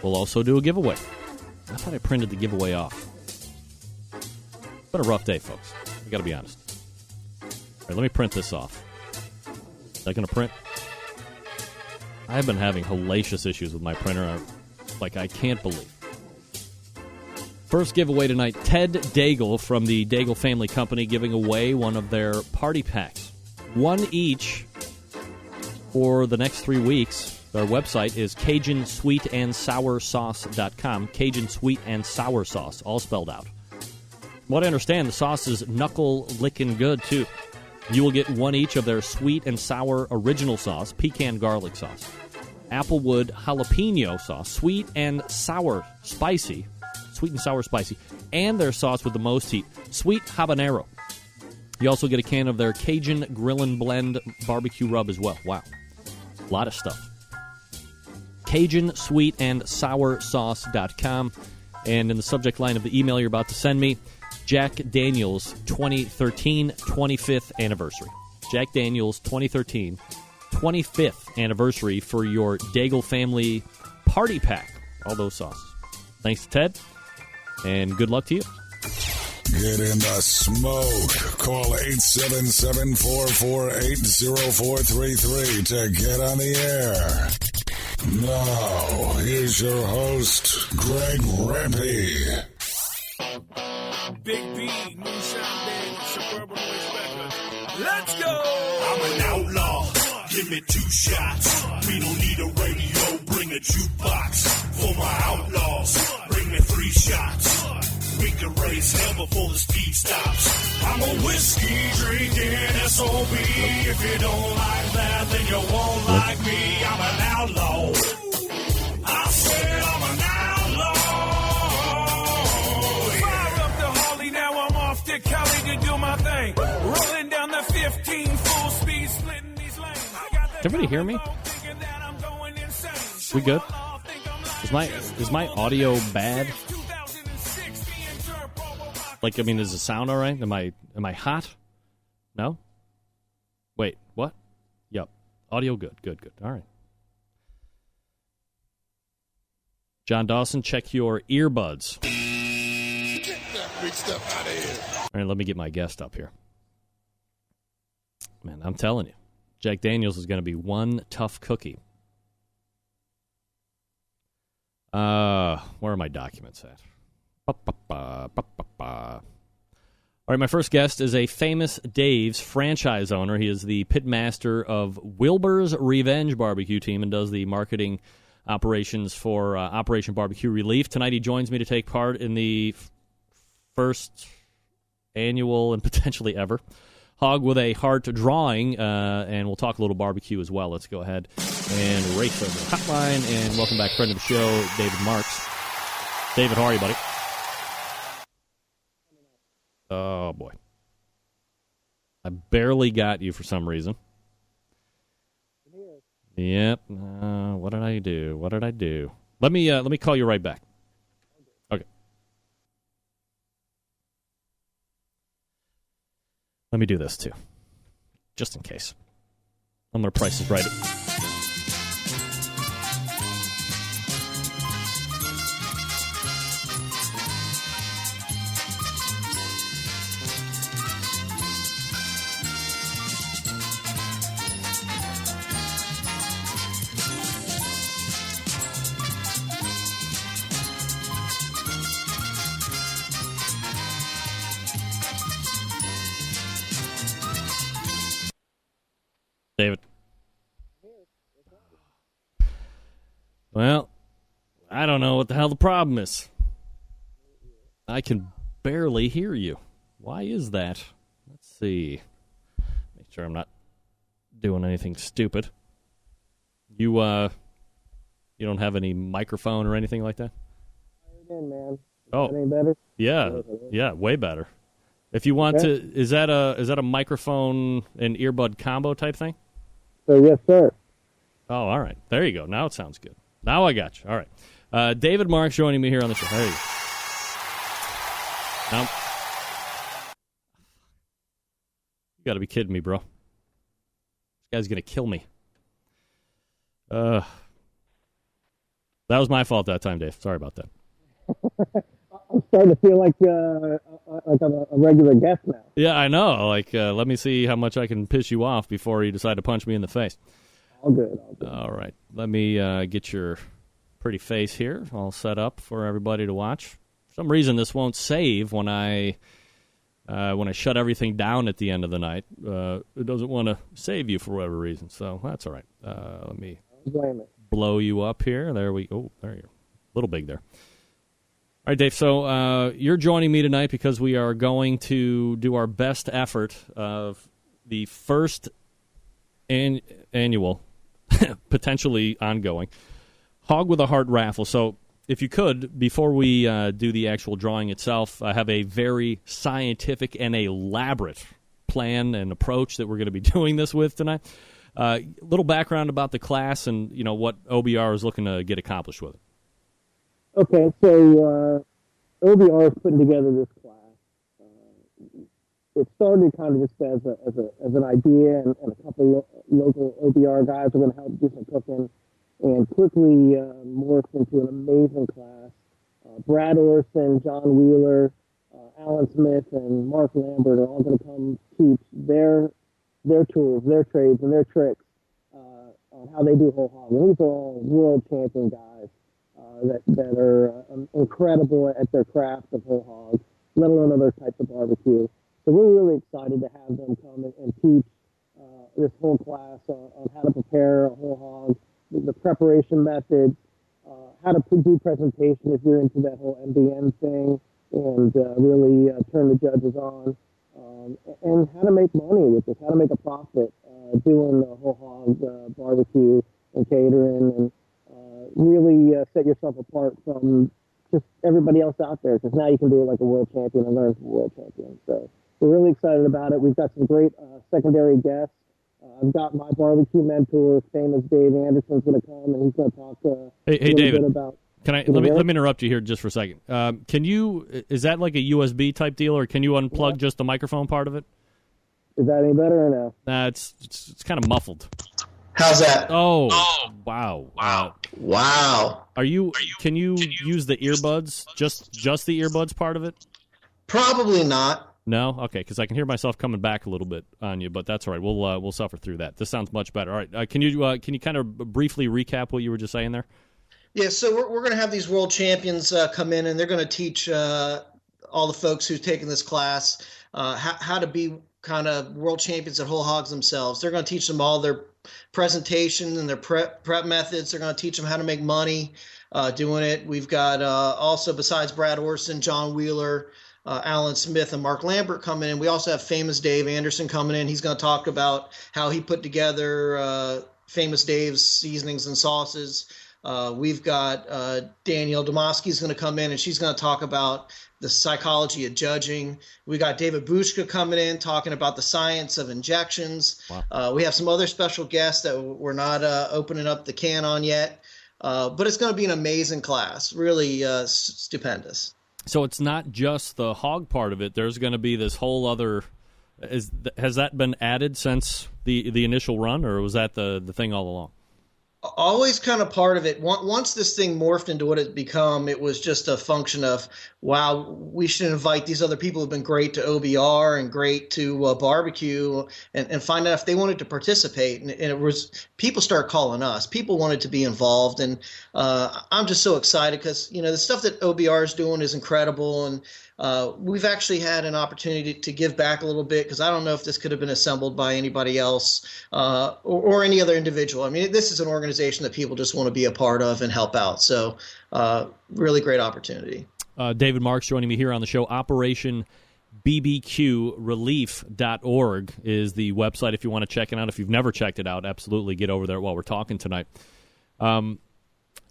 we'll also do a giveaway. I thought I printed the giveaway off. It's been a rough day, folks. I got to be honest. All right, let me print this off. Is that going to print? I've been having hellacious issues with my printer. I can't believe. First giveaway tonight, Ted Daigle from the Daigle Family Company giving away one of their party packs. One each for the next 3 weeks. Their website is CajunSweetAndSourSauce.com. Cajun Sweet and Sour Sauce, all spelled out. From what I understand, the sauce is knuckle-licking good, too. You will get one each of their sweet and sour original sauce, pecan garlic sauce, applewood jalapeno sauce, sweet and sour spicy, and their sauce with the most heat, sweet habanero. You also get a can of their Cajun Grillin' Blend barbecue rub as well. Wow. A lot of stuff. CajunSweetAndSourSauce.com. And in the subject line of the email you're about to send me, Jack Daniels 2013 25th anniversary. Jack Daniels 2013 25th anniversary for your Daigle Family party pack. All those sauces. Thanks to Ted, and good luck to you. Get in the smoke. Call 877-448-0433 to get on the air. Now, here's your host, Greg Rempe. Big B, Moonshine Band, Suburban Waste Records. Let's go! I'm an outlaw. Give me 2 shots. We don't need a radio. Bring a jukebox for my outlaws. Bring me 3 shots. We can raise hell before the speed stops. I'm a whiskey drinking SOB. If you don't like that, then you won't like me. I'm an outlaw. I said I'm an outlaw. Fire up the Harley, now I'm off to Cali to do my thing. Rolling down the 15 full speed, splitting these lanes. Can everybody hear me? We good? Is my audio bad? Is the sound all right? Am I hot? No? Wait, what? Yep. Audio good. All right. John Dawson, check your earbuds. Get that big stuff out of here. All right, let me get my guest up here. Man, I'm telling you, Jack Daniels is going to be one tough cookie. Where are my documents at? All right, my first guest is a famous Dave's franchise owner. He is the pitmaster of Wilbur's Revenge barbecue team and does the marketing operations for Operation Barbecue Relief. Tonight he joins me to take part in the first annual and potentially ever Hog with a Heart drawing, and we'll talk a little barbecue as well. Let's go ahead and race over the hotline, and welcome back, friend of the show, David Marks. David, how are you, buddy? Oh, boy. I barely got you for some reason. Yep. What did I do? Let me call you right back. Okay. Let me do this, too. Just in case. I'm going to price this right. Well, I don't know what the hell the problem is. I can barely hear you. Why is that? Let's see. Make sure I'm not doing anything stupid. You don't have any microphone or anything like that? Again, man. Oh, any better? Yeah, way better. If you want to, is that a microphone and earbud combo type thing? Yes, sir. Oh, all right. There you go. Now it sounds good. Now I got you. All right. David Marks joining me here on the show. There you go. Now, you got to be kidding me, bro. This guy's going to kill me. That was my fault that time, Dave. Sorry about that. I'm starting to feel like I'm a regular guest now. Yeah, I know. Let me see how much I can piss you off before you decide to punch me in the face. All good. All right. Let me get your pretty face here all set up for everybody to watch. For some reason, this won't save when I shut everything down at the end of the night. It doesn't want to save you for whatever reason, so that's all right. Let me blow you up here. There you are. A little big there. All right, Dave, so you're joining me tonight because we are going to do our best effort of the first annual, potentially ongoing, Hog with a Heart raffle. So if you could, before we do the actual drawing itself, I have a very scientific and elaborate plan and approach that we're going to be doing this with tonight. Little background about the class and, what OBR is looking to get accomplished with it. Okay, so OBR is putting together this class. It started kind of just as an idea, and a couple local OBR guys are going to help do some cooking, and quickly morphed into an amazing class. Brad Orson, John Wheeler, Alan Smith, and Mark Lambert are all going to come teach their tools, their trades, and their tricks on how they do whole hog. And these are all world champion guys. That are incredible at their craft of whole hog, let alone other types of barbecue. So we're really excited to have them come and teach this whole class on how to prepare a whole hog, the preparation methods, how to do presentation if you're into that whole MBN thing, and really turn the judges on, and how to make money with this, how to make a profit doing the whole hog barbecue and catering, and really set yourself apart from just everybody else out there, because now you can do it like a world champion and learn from a world champion. So we're really excited about it. We've got some great secondary guests. I've got my barbecue mentor, famous Dave Anderson's going to come, and he's going to talk Hey, David, about... Let me interrupt you here just for a second. Is that like a USB type deal, or can you unplug just the microphone part of it? Is that any better or no? It's kind of muffled. How's that? Oh, wow. Can you use the earbuds? Just the earbuds part of it? Probably not. No? Okay, because I can hear myself coming back a little bit on you, but that's all right. We'll suffer through that. This sounds much better. All right, can you kind of briefly recap what you were just saying there? Yeah, so we're going to have these world champions come in, and they're going to teach all the folks who've taken this class how to be kind of world champions at whole hogs themselves. They're going to teach them all their presentation and their prep methods. They're going to teach them how to make money doing it. We've got also, besides Brad Orson, John Wheeler, Alan Smith, and Mark Lambert coming in. We also have famous Dave Anderson coming in. He's going to talk about how he put together famous Dave's seasonings and sauces. We've got Danielle Domosky's going to come in, and she's going to talk about the psychology of judging. We got David Bushka coming in, talking about the science of injections. Wow. We have some other special guests that we're not opening up the can on yet. But it's going to be an amazing class, really stupendous. So it's not just the hog part of it. There's going to be this whole other has that been added since the initial run, or was that the thing all along? Always kind of part of it. Once this thing morphed into what it become, it was just a function of, wow, we should invite these other people who've been great to OBR and great to barbecue and find out if they wanted to participate. And it was, people started calling us. People wanted to be involved. And I'm just so excited because, the stuff that OBR is doing is incredible. And we've actually had an opportunity to give back a little bit, because I don't know if this could have been assembled by anybody else or any other individual. I mean, this is an organization that people just want to be a part of and help out. So really great opportunity. David Marks joining me here on the show. Operation BBQRelief.org is the website if you want to check it out. If you've never checked it out, absolutely get over there while we're talking tonight.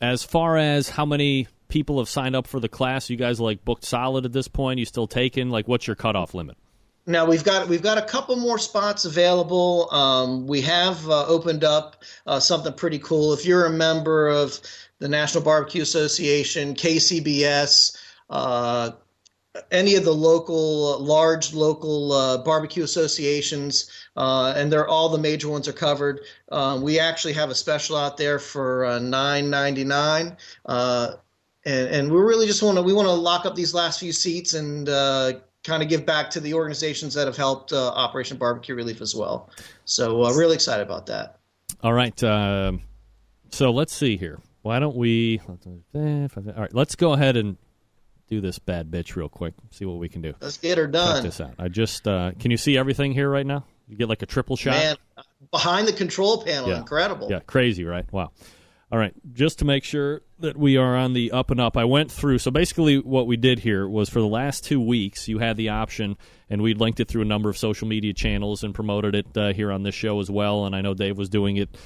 As far as how many people have signed up for the class, you guys like booked solid at this point? You still taking? Like, what's your cutoff limit? Now we've got a couple more spots available. We have opened up something pretty cool. If you're a member of the National Barbecue Association, KCBS, any of the large local barbecue associations, and all the major ones are covered. We actually have a special out there for $9.99, and we really just want to lock up these last few seats and kind of give back to the organizations that have helped Operation Barbecue Relief as well. So really excited about that. All right, so let's see here. Why don't we? All right, let's go ahead and do this bad bitch real quick. See what we can do. Let's get her done. Check this out. I just can you see everything here right now? You get like a triple shot. Man, behind the control panel, yeah. Incredible. Yeah, crazy, right? Wow. All right, just to make sure that we are on the up and up, I went through. So basically what we did here was for the last 2 weeks, you had the option, and we linked it through a number of social media channels and promoted it here on this show as well. And I know Dave was doing it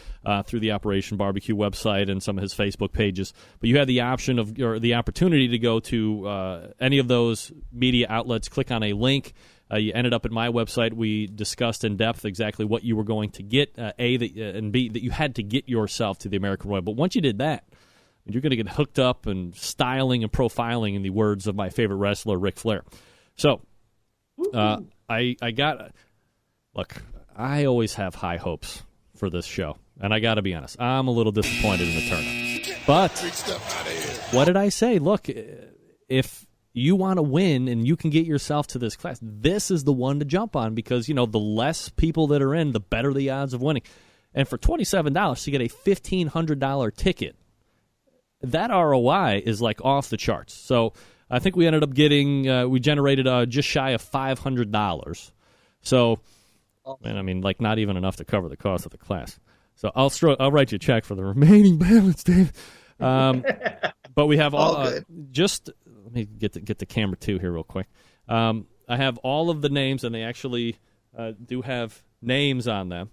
through the Operation Barbecue website and some of his Facebook pages. But you had the option or the opportunity to go to any of those media outlets, click on a link. You ended up at my website. We discussed in depth exactly what you were going to get, and B, that you had to get yourself to the American Royal. But once you did that, you're going to get hooked up and styling and profiling, in the words of my favorite wrestler, Ric Flair. So I always have high hopes for this show. And I got to be honest, I'm a little disappointed in the turnout. But what did I say? Look, if you want to win and you can get yourself to this class, this is the one to jump on, because, the less people that are in, the better the odds of winning. And for $27, you get a $1,500 ticket. That ROI is like off the charts. So I think we ended up getting, we generated just shy of $500. So, and I mean, like not even enough to cover the cost of the class. So I'll write you a check for the remaining balance, Dave. But we have all just. Let me get the camera too here real quick. I have all of the names, and they actually do have names on them.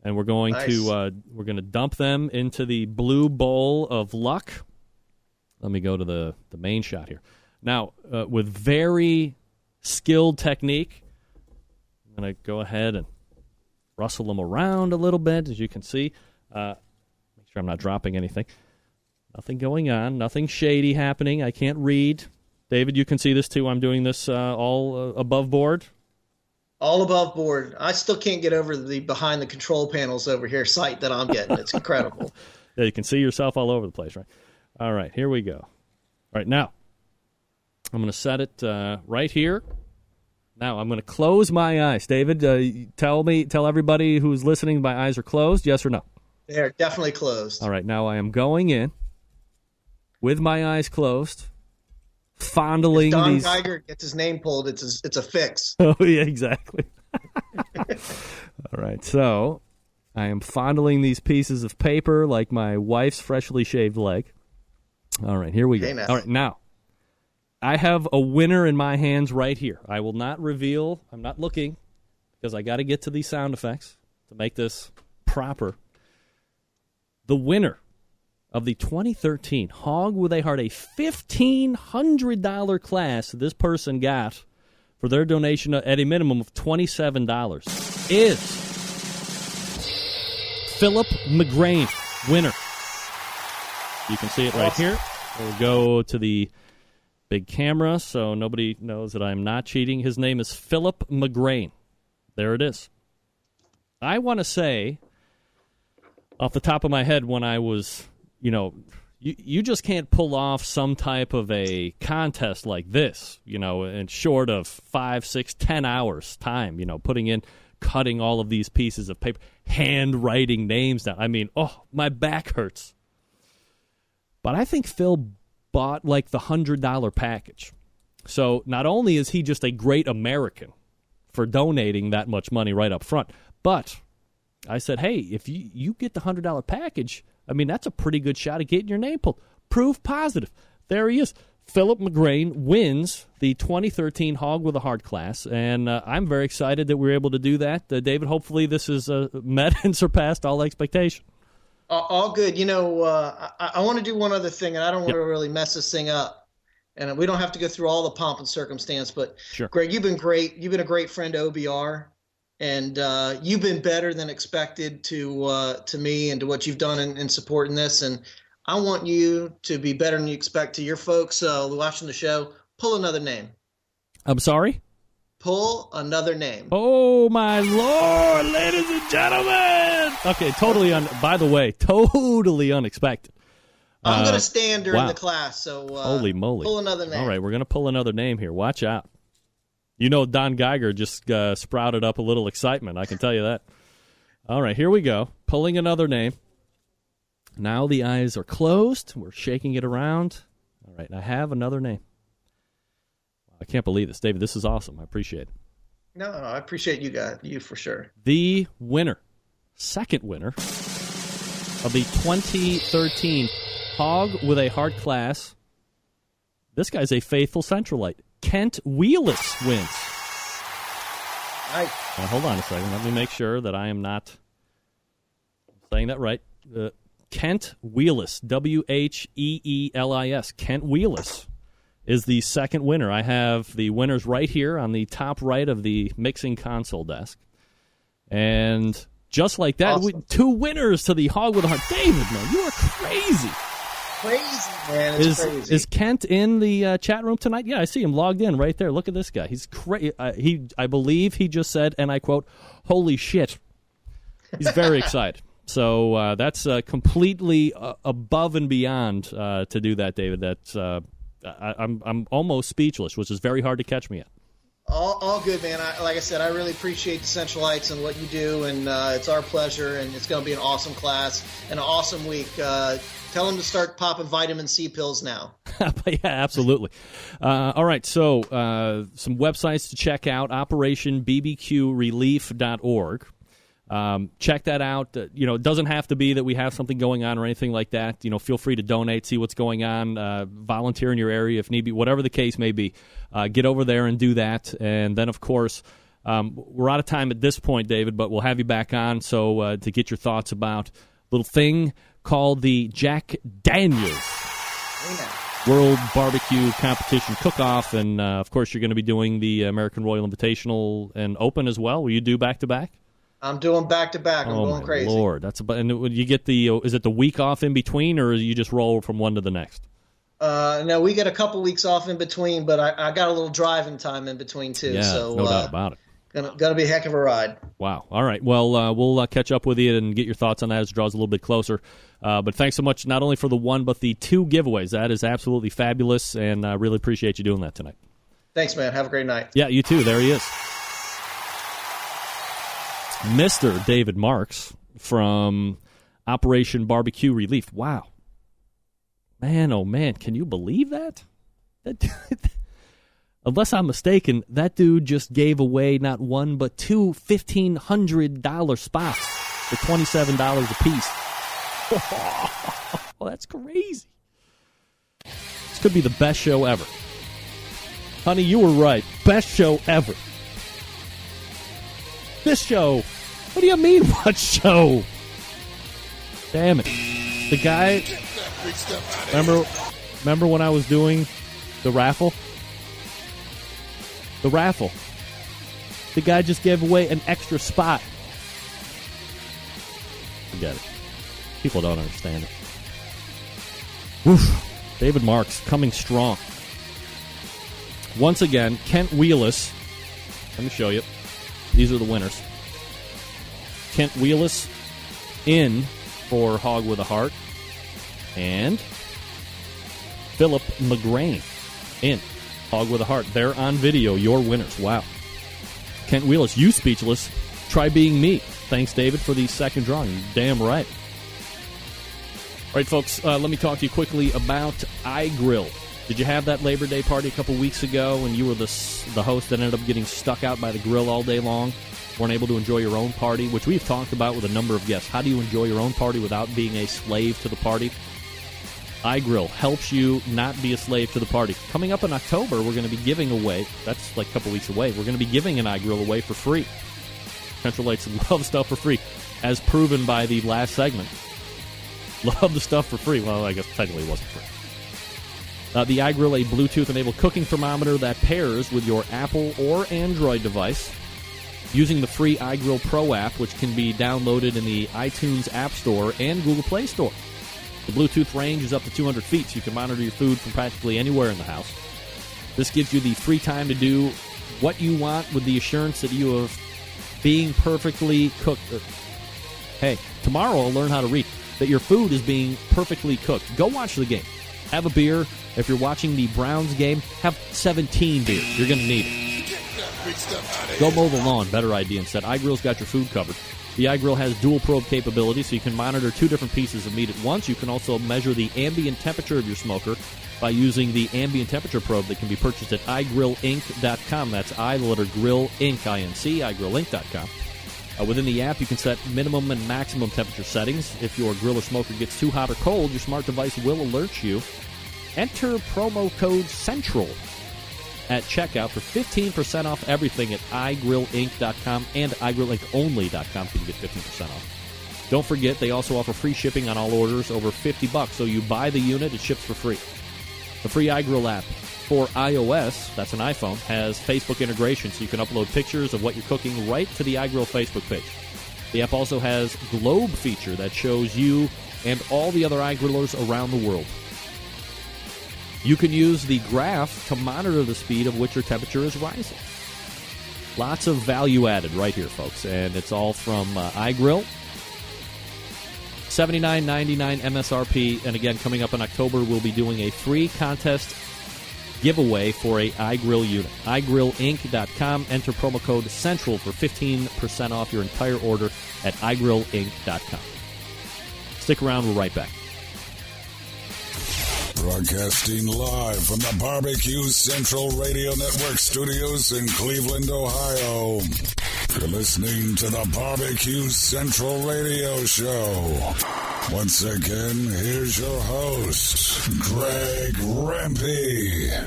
And we're going to dump them into the blue bowl of luck. Let me go to the main shot here. Now, with very skilled technique, I'm going to go ahead and rustle them around a little bit, as you can see. Make sure I'm not dropping anything. Nothing going on. Nothing shady happening. I can't read. David, you can see this too. I'm doing this all above board. All above board. I still can't get over the behind the control panels over here sight that I'm getting. It's incredible. Yeah, you can see yourself all over the place, right? All right, here we go. All right, now I'm going to set it right here. Now I'm going to close my eyes. David, tell everybody who's listening my eyes are closed, yes or no? They're definitely closed. All right, now I am going in with my eyes closed, fondling Don these. Geiger gets his name pulled. It's a fix. Oh yeah, exactly. All right, so I am fondling these pieces of paper like my wife's freshly shaved leg. All right, here we go. All right, now I have a winner in my hands right here. I will not reveal. I'm not looking because I got to get to these sound effects to make this proper. The winner of the 2013 Hog with a Heart, a $1,500 class this person got for their donation at a minimum of $27 is Philip McGrain, winner. You can see it right here. We'll go to the big camera so nobody knows that I'm not cheating. His name is Philip McGrain. There it is. I want to say, off the top of my head, when I was, you just can't pull off some type of a contest like this, in short of 5, 6, 10 hours time, cutting all of these pieces of paper, handwriting names down. I mean, my back hurts. But I think Phil bought like the $100 package. So not only is he just a great American for donating that much money right up front, but I said, hey, if you get the $100 package, I mean, that's a pretty good shot at getting your name pulled. Proof positive. There he is. Philip McGrain wins the 2013 Hog with a Heart class, and I'm very excited that we were able to do that. David, hopefully this is met and surpassed all expectation. All good. You know, I want to do one other thing, and I don't want to really mess this thing up. And we don't have to go through all the pomp and circumstance, but sure. Greg, you've been great. You've been a great friend to OBR, and you've been better than expected to me and to what you've done in supporting this. And I want you to be better than you expect to your folks watching the show. Pull another name. I'm sorry? Pull another name. Oh, my Lord, ladies and gentlemen. Okay, by the way, totally unexpected. I'm going to stand during the class, so holy moly. Pull another name. All right, we're going to pull another name here. Watch out. You know Don Geiger just sprouted up a little excitement, I can tell you that. All right, here we go. Pulling another name. Now the eyes are closed. We're shaking it around. All right, I have another name. I can't believe this. David, this is awesome. I appreciate it. No, I appreciate you for sure. The winner, second winner of the 2013 Hog with a Heart class. This guy's a faithful Centralite. Kent Wheelis wins. Nice. Now, hold on a second. Let me make sure that I am not saying that right. Kent Wheelis, Wheelis. Kent Wheelis is the second winner. I have the winners right here on the top right of the mixing console desk. And just like that, awesome. 2 winners to the Hog with a Heart. David, man, you are crazy. Crazy, man. It's crazy. Is Kent in the chat room tonight? Yeah, I see him logged in right there. Look at this guy. He's crazy. I believe he just said, and I quote, "Holy shit." He's very excited. So that's completely above and beyond to do that, David. That's I'm almost speechless, which is very hard to catch me at. All good, man. Like I said, I really appreciate the Centralites and what you do, and it's our pleasure, and it's going to be an awesome class and an awesome week. Tell them to start popping vitamin C pills now. Yeah, absolutely. All right, so some websites to check out, OperationBBQRelief.org. Check that out. It doesn't have to be that we have something going on or anything like that. Feel free to donate, see what's going on, volunteer in your area if need be, whatever the case may be. Get over there and do that. And then, of course, we're out of time at this point, David, but we'll have you back on to get your thoughts about a little thing called the Jack Daniels World Barbecue Competition Cook-Off. And, of course, you're going to be doing the American Royal Invitational and Open as well. Will you do back-to-back? I'm doing back-to-back. I'm going crazy. Oh, my Lord. And you get is it the week off in between, or you just roll from one to the next? No, we get a couple weeks off in between, but I got a little driving time in between, too. Yeah, so, no doubt about it. Gonna be a heck of a ride. Wow. All right. Well, we'll catch up with you and get your thoughts on that as it draws a little bit closer. But thanks so much, not only for the 1, but the 2 giveaways. That is absolutely fabulous, and I really appreciate you doing that tonight. Thanks, man. Have a great night. Yeah, you too. There he is. Mr. David Marks from Operation Barbecue Relief. Wow. Man, oh man, can you believe that? Unless I'm mistaken, that dude just gave away not 1 but 2 $1,500 spots for $27 a piece. Well, that's crazy. This could be the best show ever. Honey, you were right. Best show ever. This show. What do you mean, what show? Damn it. The guy, remember when I was doing the raffle? The raffle. The guy just gave away an extra spot. Forget it. People don't understand it. Oof. David Marks coming strong. Once again, Kent Wheelis. Let me show you. These are the winners. Kent Wheelis in for Hog with a Heart. And Philip McGrain in Hog with a Heart. They're on video, your winners. Wow. Kent Wheelis, you speechless. Try being me. Thanks, David, for the second drawing. You're damn right. All right, folks, let me talk to you quickly about iGrill. Did you have that Labor Day party a couple weeks ago and you were the host that ended up getting stuck out by the grill all day long? Weren't able to enjoy your own party, which we've talked about with a number of guests. How do you enjoy your own party without being a slave to the party? iGrill helps you not be a slave to the party. Coming up in October, we're going to be giving away, that's like a couple weeks away, we're going to be giving an iGrill away for free. Central Lights love stuff for free, as proven by the last segment. Love the stuff for free. Well, I guess technically it wasn't free. The iGrill, a Bluetooth-enabled cooking thermometer that pairs with your Apple or Android device using the free iGrill Pro app, which can be downloaded in the iTunes App Store and Google Play Store. The Bluetooth range is up to 200 feet, so you can monitor your food from practically anywhere in the house. This gives you the free time to do what you want with the assurance that you have being perfectly cooked. Hey, tomorrow I'll learn how to read. That your food is being perfectly cooked. Go watch the game. Have a beer. If you're watching the Browns game, have 17 beers. You're going to need it. Go mow the lawn. Better idea instead. iGrill's got your food covered. The iGrill has dual probe capability, so you can monitor 2 different pieces of meat at once. You can also measure the ambient temperature of your smoker by using the ambient temperature probe that can be purchased at iGrillInc.com. That's I, the letter Grill, Inc., I-N-C, iGrillInc.com. Within the app, you can set minimum and maximum temperature settings. If your grill or smoker gets too hot or cold, your smart device will alert you. Enter promo code CENTRAL at checkout for 15% off everything at iGrillInc.com and iGrillIncOnly.com so you get 15% off. Don't forget, they also offer free shipping on all orders over $50, so you buy the unit, it ships for free. The free iGrill app for iOS, that's an iPhone, has Facebook integration, so you can upload pictures of what you're cooking right to the iGrill Facebook page. The app also has Globe feature that shows you and all the other iGrillers around the world. You can use the graph to monitor the speed of which your temperature is rising. Lots of value added right here, folks, and it's all from iGrill. $79.99 MSRP, and again, coming up in October, we'll be doing a free contest giveaway for a iGrill unit. iGrillInc.com. Enter promo code CENTRAL for 15% off your entire order at iGrillInc.com. Stick around, we're right back. Broadcasting live from the Barbecue Central Radio Network studios in Cleveland, Ohio. You're listening to the Barbecue Central Radio Show. Once again, here's your host, Greg Rempe.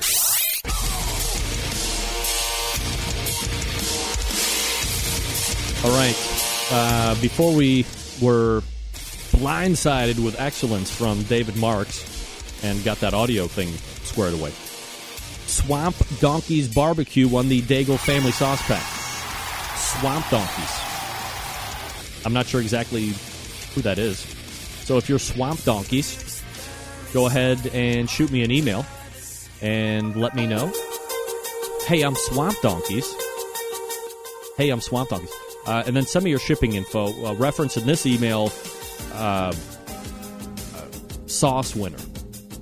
All right. Before we were blindsided with excellence from David Marks and got that audio thing squared away, Swamp Donkeys Barbecue won the Daigle Family Sauce Pack. Swamp Donkeys. I'm not sure exactly who that is. So if you're Swamp Donkeys, go ahead and shoot me an email and let me know. Hey, I'm Swamp Donkeys. Hey, I'm Swamp Donkeys. And then send me your shipping info. Reference in this email, sauce winner.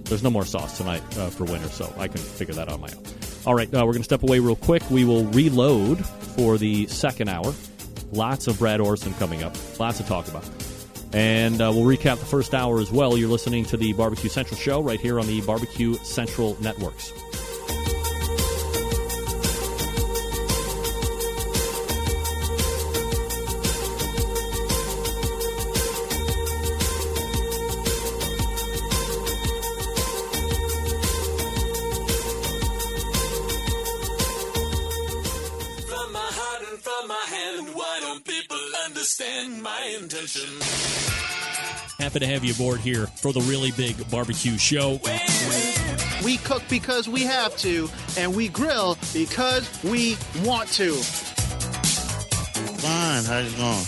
There's no more sauce tonight for winter, so I can figure that out on my own. All right, we're going to step away real quick. We will reload for the second hour. Lots of Brad Orson coming up. Lots to talk about. And we'll recap the first hour as well. You're listening to the Barbecue Central Show right here on the Barbecue Central Networks. Happy to have you aboard here for the Really Big Barbecue Show. We cook because we have to, and we grill because we want to. Fine, how's it going?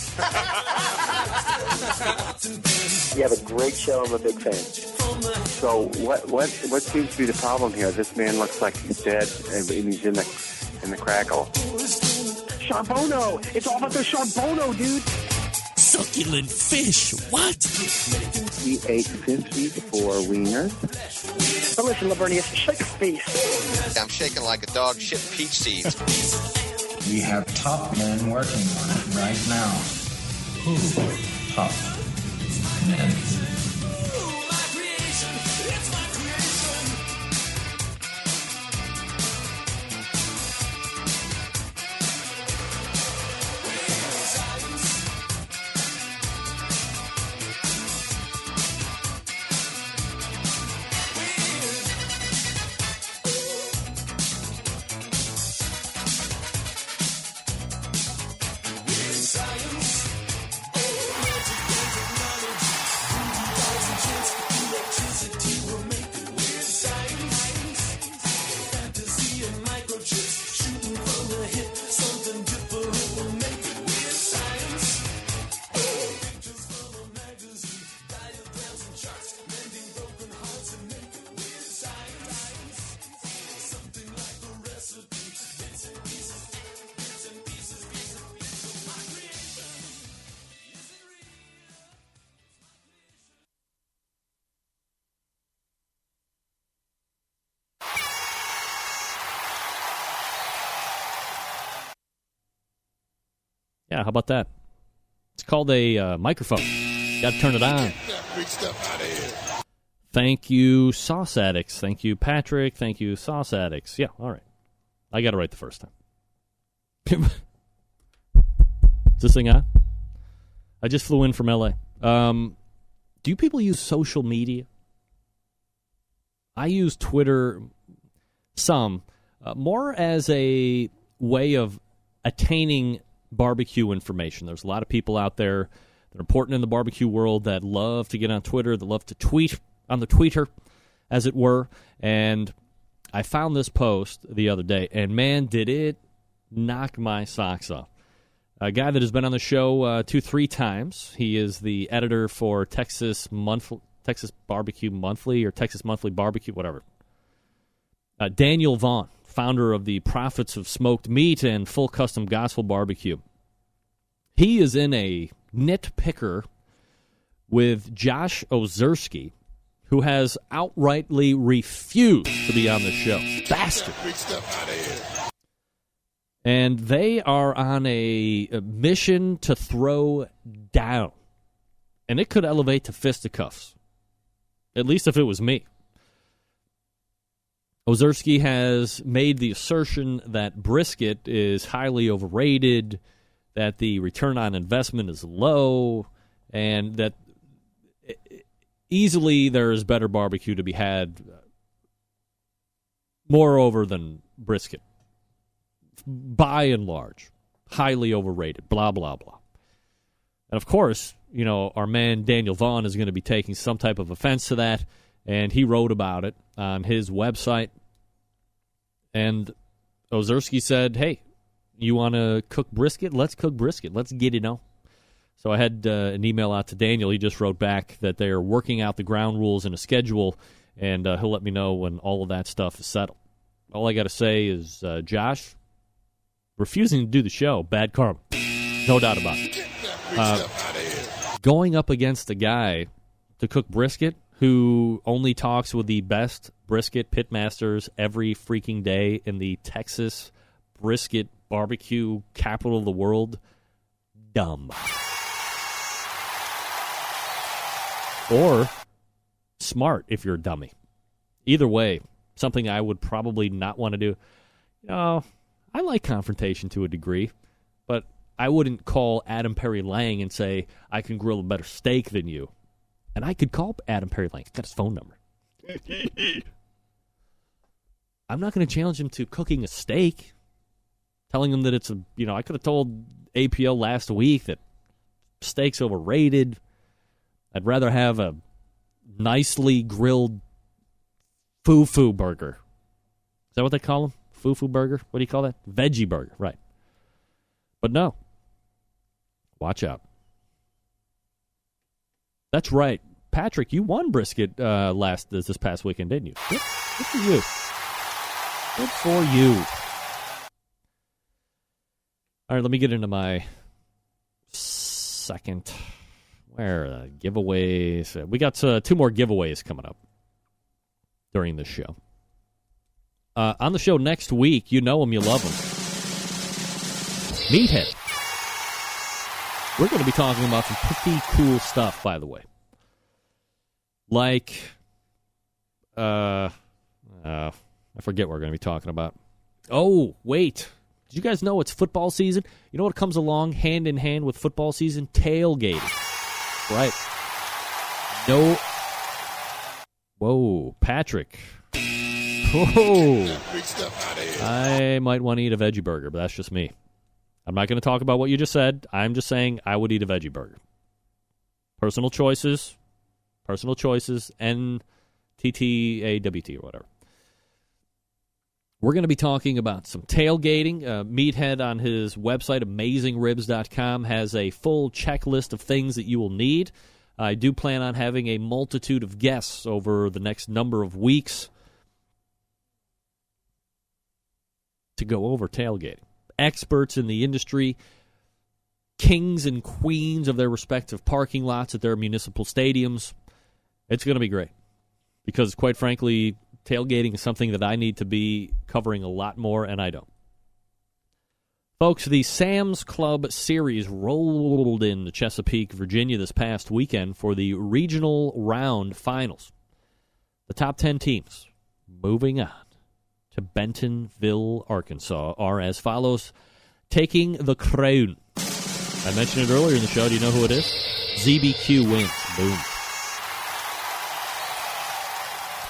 You have a great show. I'm a big fan. So what seems to be the problem here? This man looks like he's dead, and he's in the crackle. Charbono! It's all about the charbono, dude! Succulent fish. What? We ate 54 wieners. Oh, listen, Lavernius, shake a face. I'm shaking like a dog shit peach seeds. We have top men working on it right now. Who? Top men. Yeah, how about that? It's called a microphone. Got to turn it on. Big stuff out of here. Thank you, Sauce Addicts. Thank you, Patrick. Thank you, Sauce Addicts. Yeah, all right. I got it right the first time. Is this thing on? I just flew in from L.A. Do you people use social media? I use Twitter some, more as a way of attaining barbecue information. There's a lot of people out there that are important in the barbecue world that love to get on Twitter, that love to tweet on the tweeter, as it were. And I found this post the other day, and man, did it knock my socks off. A guy that has been on the show 2-3 times. He is the editor for Texas Barbecue Monthly, or Texas Monthly Barbecue, whatever. Daniel Vaughn, founder of the Prophets of Smoked Meat and Full Custom Gospel Barbecue. He is in a nitpicker with Josh Ozerski, who has outrightly refused to be on the show. Bastard. Big stuff out of here. And they are on a mission to throw down. And it could elevate to fisticuffs. At least if it was me. Ozerski has made the assertion that brisket is highly overrated, that the return on investment is low, and that easily there is better barbecue to be had moreover than brisket. By and large, highly overrated, blah, blah, blah. And of course, you know, our man Daniel Vaughn is going to be taking some type of offense to that, and he wrote about it on his website. And Ozerski said, hey, you want to cook brisket? Let's cook brisket. Let's get it on. So I had an email out to Daniel. He just wrote back that they are working out the ground rules and a schedule, and he'll let me know when all of that stuff is settled. All I got to say is, Josh, refusing to do the show, bad karma. No doubt about it. Going up against a guy to cook brisket who only talks with the best brisket pitmasters every freaking day in the Texas brisket barbecue capital of the world, dumb. Or smart if you're a dummy. Either way, something I would probably not want to do. You know, I like confrontation to a degree, but I wouldn't call Adam Perry Lang and say, I can grill a better steak than you. And I could call Adam Perry Lang. I've got his phone number. I'm not going to challenge him to cooking a steak, telling him that it's I could have told APL last week that steak's overrated. I'd rather have a nicely grilled foo-foo burger. Is that what they call them? Foo-foo burger? What do you call that? Veggie burger, right. But no. Watch out. That's right. Patrick, you won brisket this past weekend, didn't you? Good for you. Good for you. All right, let me get into my second. Where are the giveaways? We got 2 more giveaways coming up during this show. On the show next week, you know them, you love them. Meathead. We're going to be talking about some pretty cool stuff, by the way. Like, I forget what we're going to be talking about. Oh, wait. Did you guys know it's football season? You know what comes along hand in hand with football season? Tailgating. Right. No. Whoa, Patrick. Whoa. I might want to eat a veggie burger, but that's just me. I'm not going to talk about what you just said. I'm just saying I would eat a veggie burger. Personal choices, NTTAWT or whatever. We're going to be talking about some tailgating. Meathead on his website, AmazingRibs.com, has a full checklist of things that you will need. I do plan on having a multitude of guests over the next number of weeks to go over tailgating. Experts in the industry, kings and queens of their respective parking lots at their municipal stadiums. It's going to be great because, quite frankly, tailgating is something that I need to be covering a lot more, and I don't. Folks, the Sam's Club Series rolled into Chesapeake, Virginia this past weekend for the regional round finals. The top 10 teams moving on to Bentonville, Arkansas, are as follows, taking the crown. I mentioned it earlier in the show. Do you know who it is? ZBQ wins. Boom.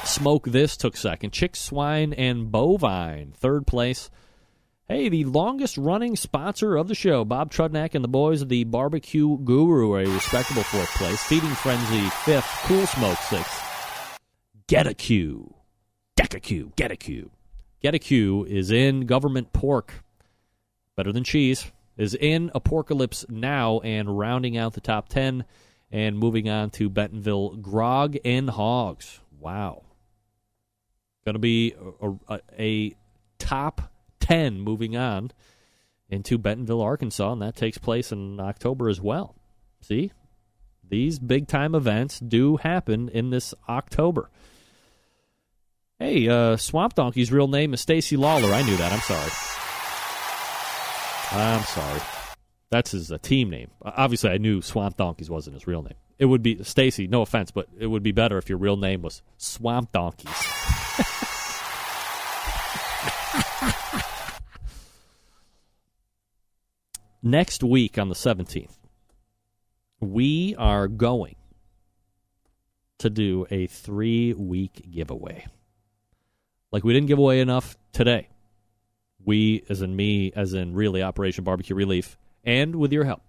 Smoke This took second. Chick, Swine, and Bovine, third place. Hey, the longest-running sponsor of the show, Bob Trudnak and the boys of the Barbecue Guru, a respectable fourth place. Feeding Frenzy, fifth. Cool Smoke, sixth. Get a Q. Get a Q. Get a Q. Get a Q is in government pork. Better than cheese. Is in Apocalypse Now and rounding out the top 10 and moving on to Bentonville Grog and Hogs. Wow. Going to be a top 10 moving on into Bentonville, Arkansas, and that takes place in October as well. See? These big-time events do happen in this October. Hey, Swamp Donkey's real name is Stacy Lawler. I knew that. I'm sorry. That's his team name. Obviously, I knew Swamp Donkeys wasn't his real name. It would be, Stacy, no offense, but it would be better if your real name was Swamp Donkeys. Next week on the 17th, we are going to do a 3-week giveaway. Like we didn't give away enough today. We, as in me, as in really Operation Barbecue Relief, and with your help.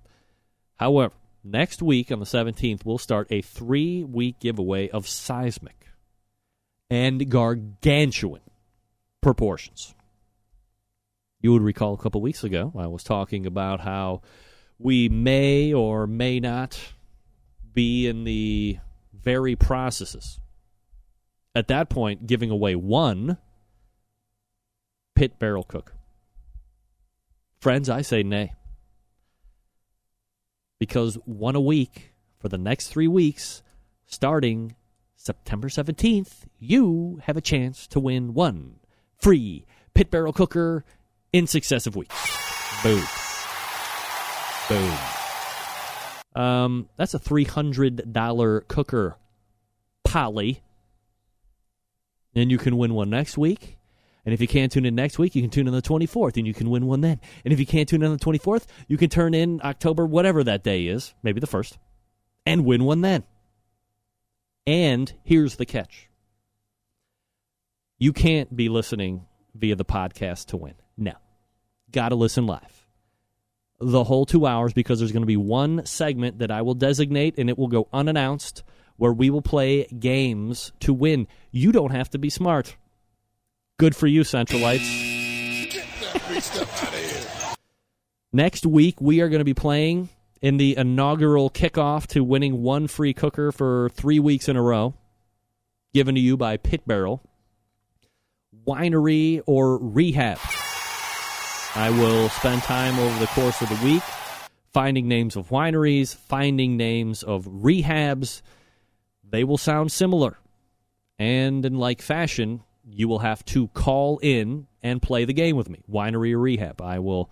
However, next week on the 17th, we'll start a 3-week giveaway of seismic and gargantuan proportions. You would recall a couple weeks ago, I was talking about how we may or may not be in the very processes. At that point, giving away one pit barrel cooker. Friends, I say nay. Because one a week for the next 3 weeks, starting September 17th, you have a chance to win one free pit barrel cooker in successive weeks. Boom. Boom. That's a $300 cooker, Polly. And you can win one next week. And if you can't tune in next week, you can tune in the 24th, and you can win one then. And if you can't tune in on the 24th, you can turn in October, whatever that day is, maybe the 1st, and win one then. And here's the catch. You can't be listening via the podcast to win. No. Got to listen live. The whole 2 hours, because there's going to be one segment that I will designate, and it will go unannounced, where we will play games to win. You don't have to be smart. Good for you, Centralites. Get that free stuff out of here. Next week, we are going to be playing in the inaugural kickoff to winning one free cooker for 3 weeks in a row, given to you by Pit Barrel, Winery, or Rehab. I will spend time over the course of the week finding names of wineries, finding names of rehabs. They will sound similar. And in like fashion, you will have to call in and play the game with me, Winery or Rehab. I will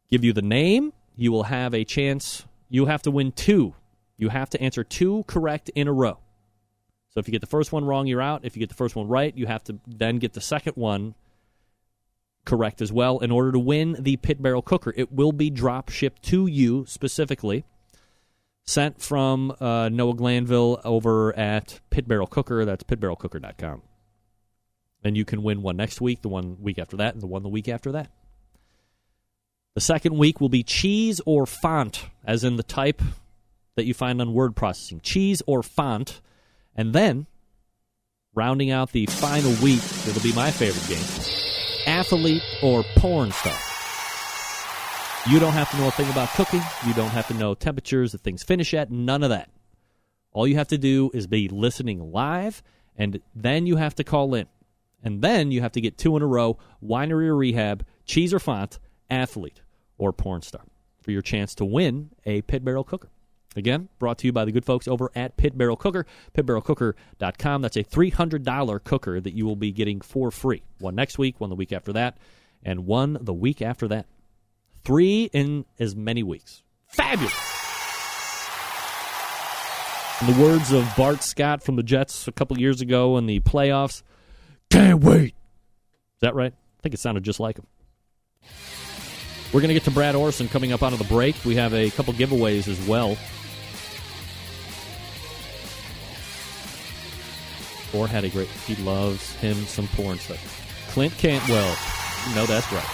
give you the name. You will have a chance. You have to win two. You have to answer two correct in a row. So if you get the first one wrong, you're out. If you get the first one right, you have to then get the second one correct as well in order to win the Pit Barrel Cooker. It will be drop shipped to you specifically, sent from Noah Glanville over at Pit Barrel Cooker. That's pitbarrelcooker.com. And you can win one next week, the one week after that, and the one the week after that. The second week will be cheese or font, as in the type that you find on word processing. Cheese or font. And then, rounding out the final week, it'll be my favorite game, athlete or porn star. You don't have to know a thing about cooking. You don't have to know temperatures that things finish at. None of that. All you have to do is be listening live, and then you have to call in. And then you have to get two in a row, Winery or Rehab, cheese or font, athlete or porn star, for your chance to win a Pit Barrel Cooker. Again, brought to you by the good folks over at Pit Barrel Cooker, pitbarrelcooker.com. That's a $300 cooker that you will be getting for free. One next week, one the week after that, and one the week after that. 3 in as many weeks. Fabulous. In the words of Bart Scott from the Jets a couple years ago in the playoffs, can't wait. Is that right? I think it sounded just like him. We're going to get to Brad Orson coming up out of the break. We have a couple giveaways as well. Or had a great... He loves him some porn stuff. Clint Cantwell. No, that's right.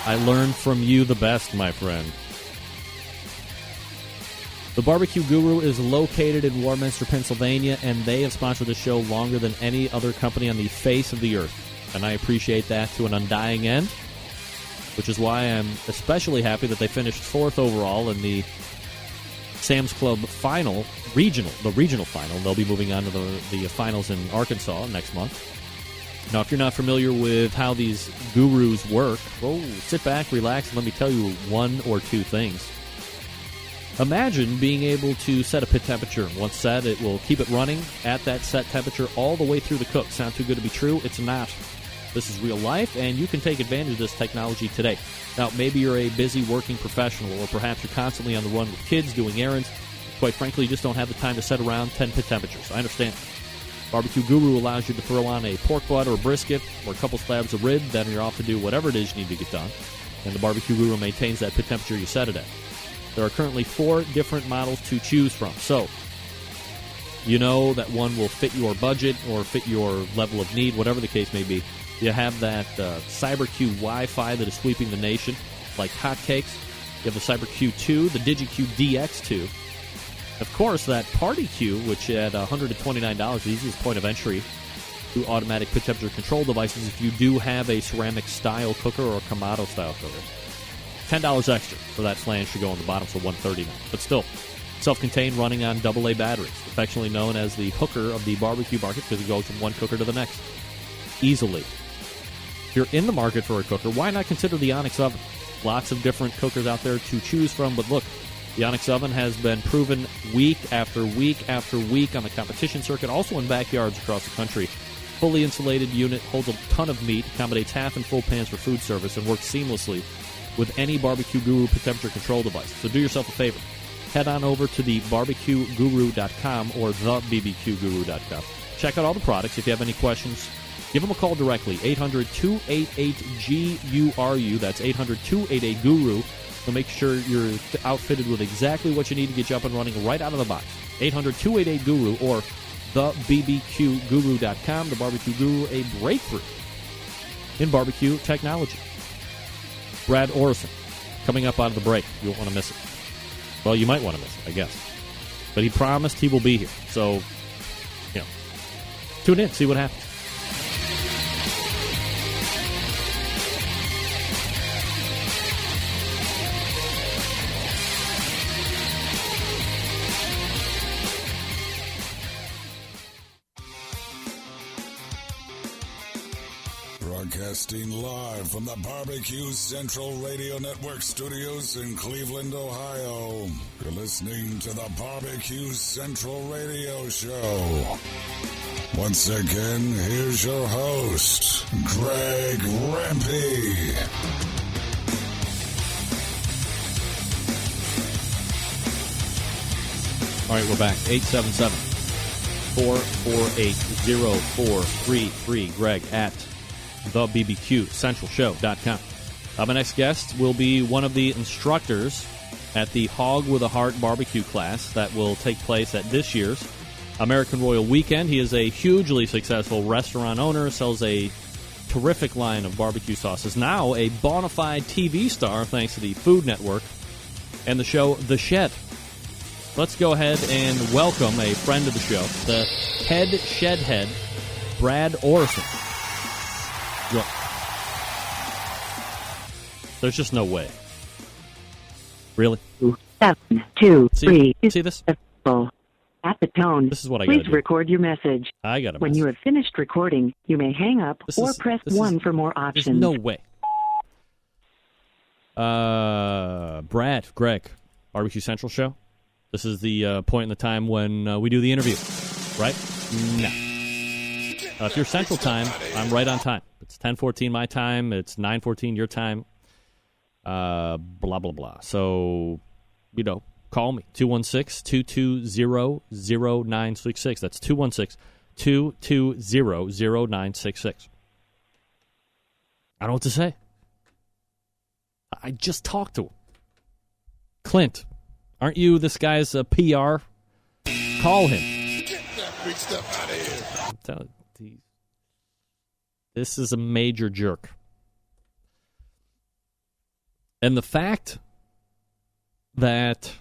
I learned from you the best, my friend. The Barbecue Guru is located in Warminster, Pennsylvania, and they have sponsored the show longer than any other company on the face of the earth. And I appreciate that to an undying end, which is why I'm especially happy that they finished 4th overall in the Sam's Club final, the regional final. They'll be moving on to the finals in Arkansas next month. Now, if you're not familiar with how these gurus work, well, sit back, relax, and let me tell you one or two things. Imagine being able to set a pit temperature. Once set, it will keep it running at that set temperature all the way through the cook. Sound too good to be true? It's not. This is real life, and you can take advantage of this technology today. Now, maybe you're a busy working professional, or perhaps you're constantly on the run with kids doing errands. Quite frankly, you just don't have the time to set around 10 pit temperatures. I understand. Barbecue Guru allows you to throw on a pork butt or a brisket or a couple slabs of rib, then you're off to do whatever it is you need to get done. And the Barbecue Guru maintains that pit temperature you set it at. There are currently 4 different models to choose from. So, you know that one will fit your budget or fit your level of need, whatever the case may be. You have that CyberQ Wi-Fi that is sweeping the nation like hotcakes. You have the CyberQ 2, the DigiQ DX2. Of course, that Party Q, which at $129, the easiest point of entry to automatic pit temperature control devices if you do have a ceramic-style cooker or a Kamado-style cooker. $10 extra for that flange to go on the bottom for $139. But still, self-contained, running on AA batteries, affectionately known as the hooker of the barbecue market because it goes from one cooker to the next easily. If you're in the market for a cooker, why not consider the Onyx Oven? Lots of different cookers out there to choose from, but look, the Onyx Oven has been proven week after week after week on the competition circuit, also in backyards across the country. Fully insulated unit, holds a ton of meat, accommodates half and full pans for food service, and works seamlessly with any Barbecue Guru pit temperature control device. So do yourself a favor. Head on over to the barbecueguru.com or thebbqguru.com. Check out all the products. If you have any questions, give them a call directly. 800-288-GURU. That's 800-288-GURU. So make sure you're outfitted with exactly what you need to get you up and running right out of the box. 800-288-GURU or thebbqguru.com. The Barbecue Guru, a breakthrough in barbecue technology. Brad Orson, coming up out of the break. You won't want to miss it. Well, you might want to miss it, I guess. But he promised he will be here. So, tune in, see what happens. Broadcasting live from the Barbecue Central Radio Network studios in Cleveland, Ohio. You're listening to the Barbecue Central Radio Show. Once again, here's your host, Greg Rempe. All right, we're back. 877-448-0433. Greg at thebbqcentralshow.com. My next guest will be one of the instructors at the Hog with a Heart barbecue class that will take place at this year's American Royal Weekend. He is a hugely successful restaurant owner, sells a terrific line of barbecue sauces, now a bona fide TV star thanks to the Food Network and the show The Shed. Let's go ahead and welcome a friend of the show, the head shed head, Brad Orson. There's just no way. Really? 7, 2, 3. See this? At the tone, this is what I gotta please do. record your message. I got a When message. you have finished recording, you may hang up or press 1 for more options. There's no way. Brad, Greg, Barbecue Central show. This is the point in the time when we do the interview, right? No. If you're Central Time, I'm right on time. It's 10:14 my time. It's 9:14 your time. blah, blah, blah. So, call me, 216-220-0966. That's 216-220-0966. I don't know what to say. I just talked to him. Clint, aren't you this guy's PR? Call him. Get that big stuff out of here. I'm telling you, this is a major jerk. And the fact that,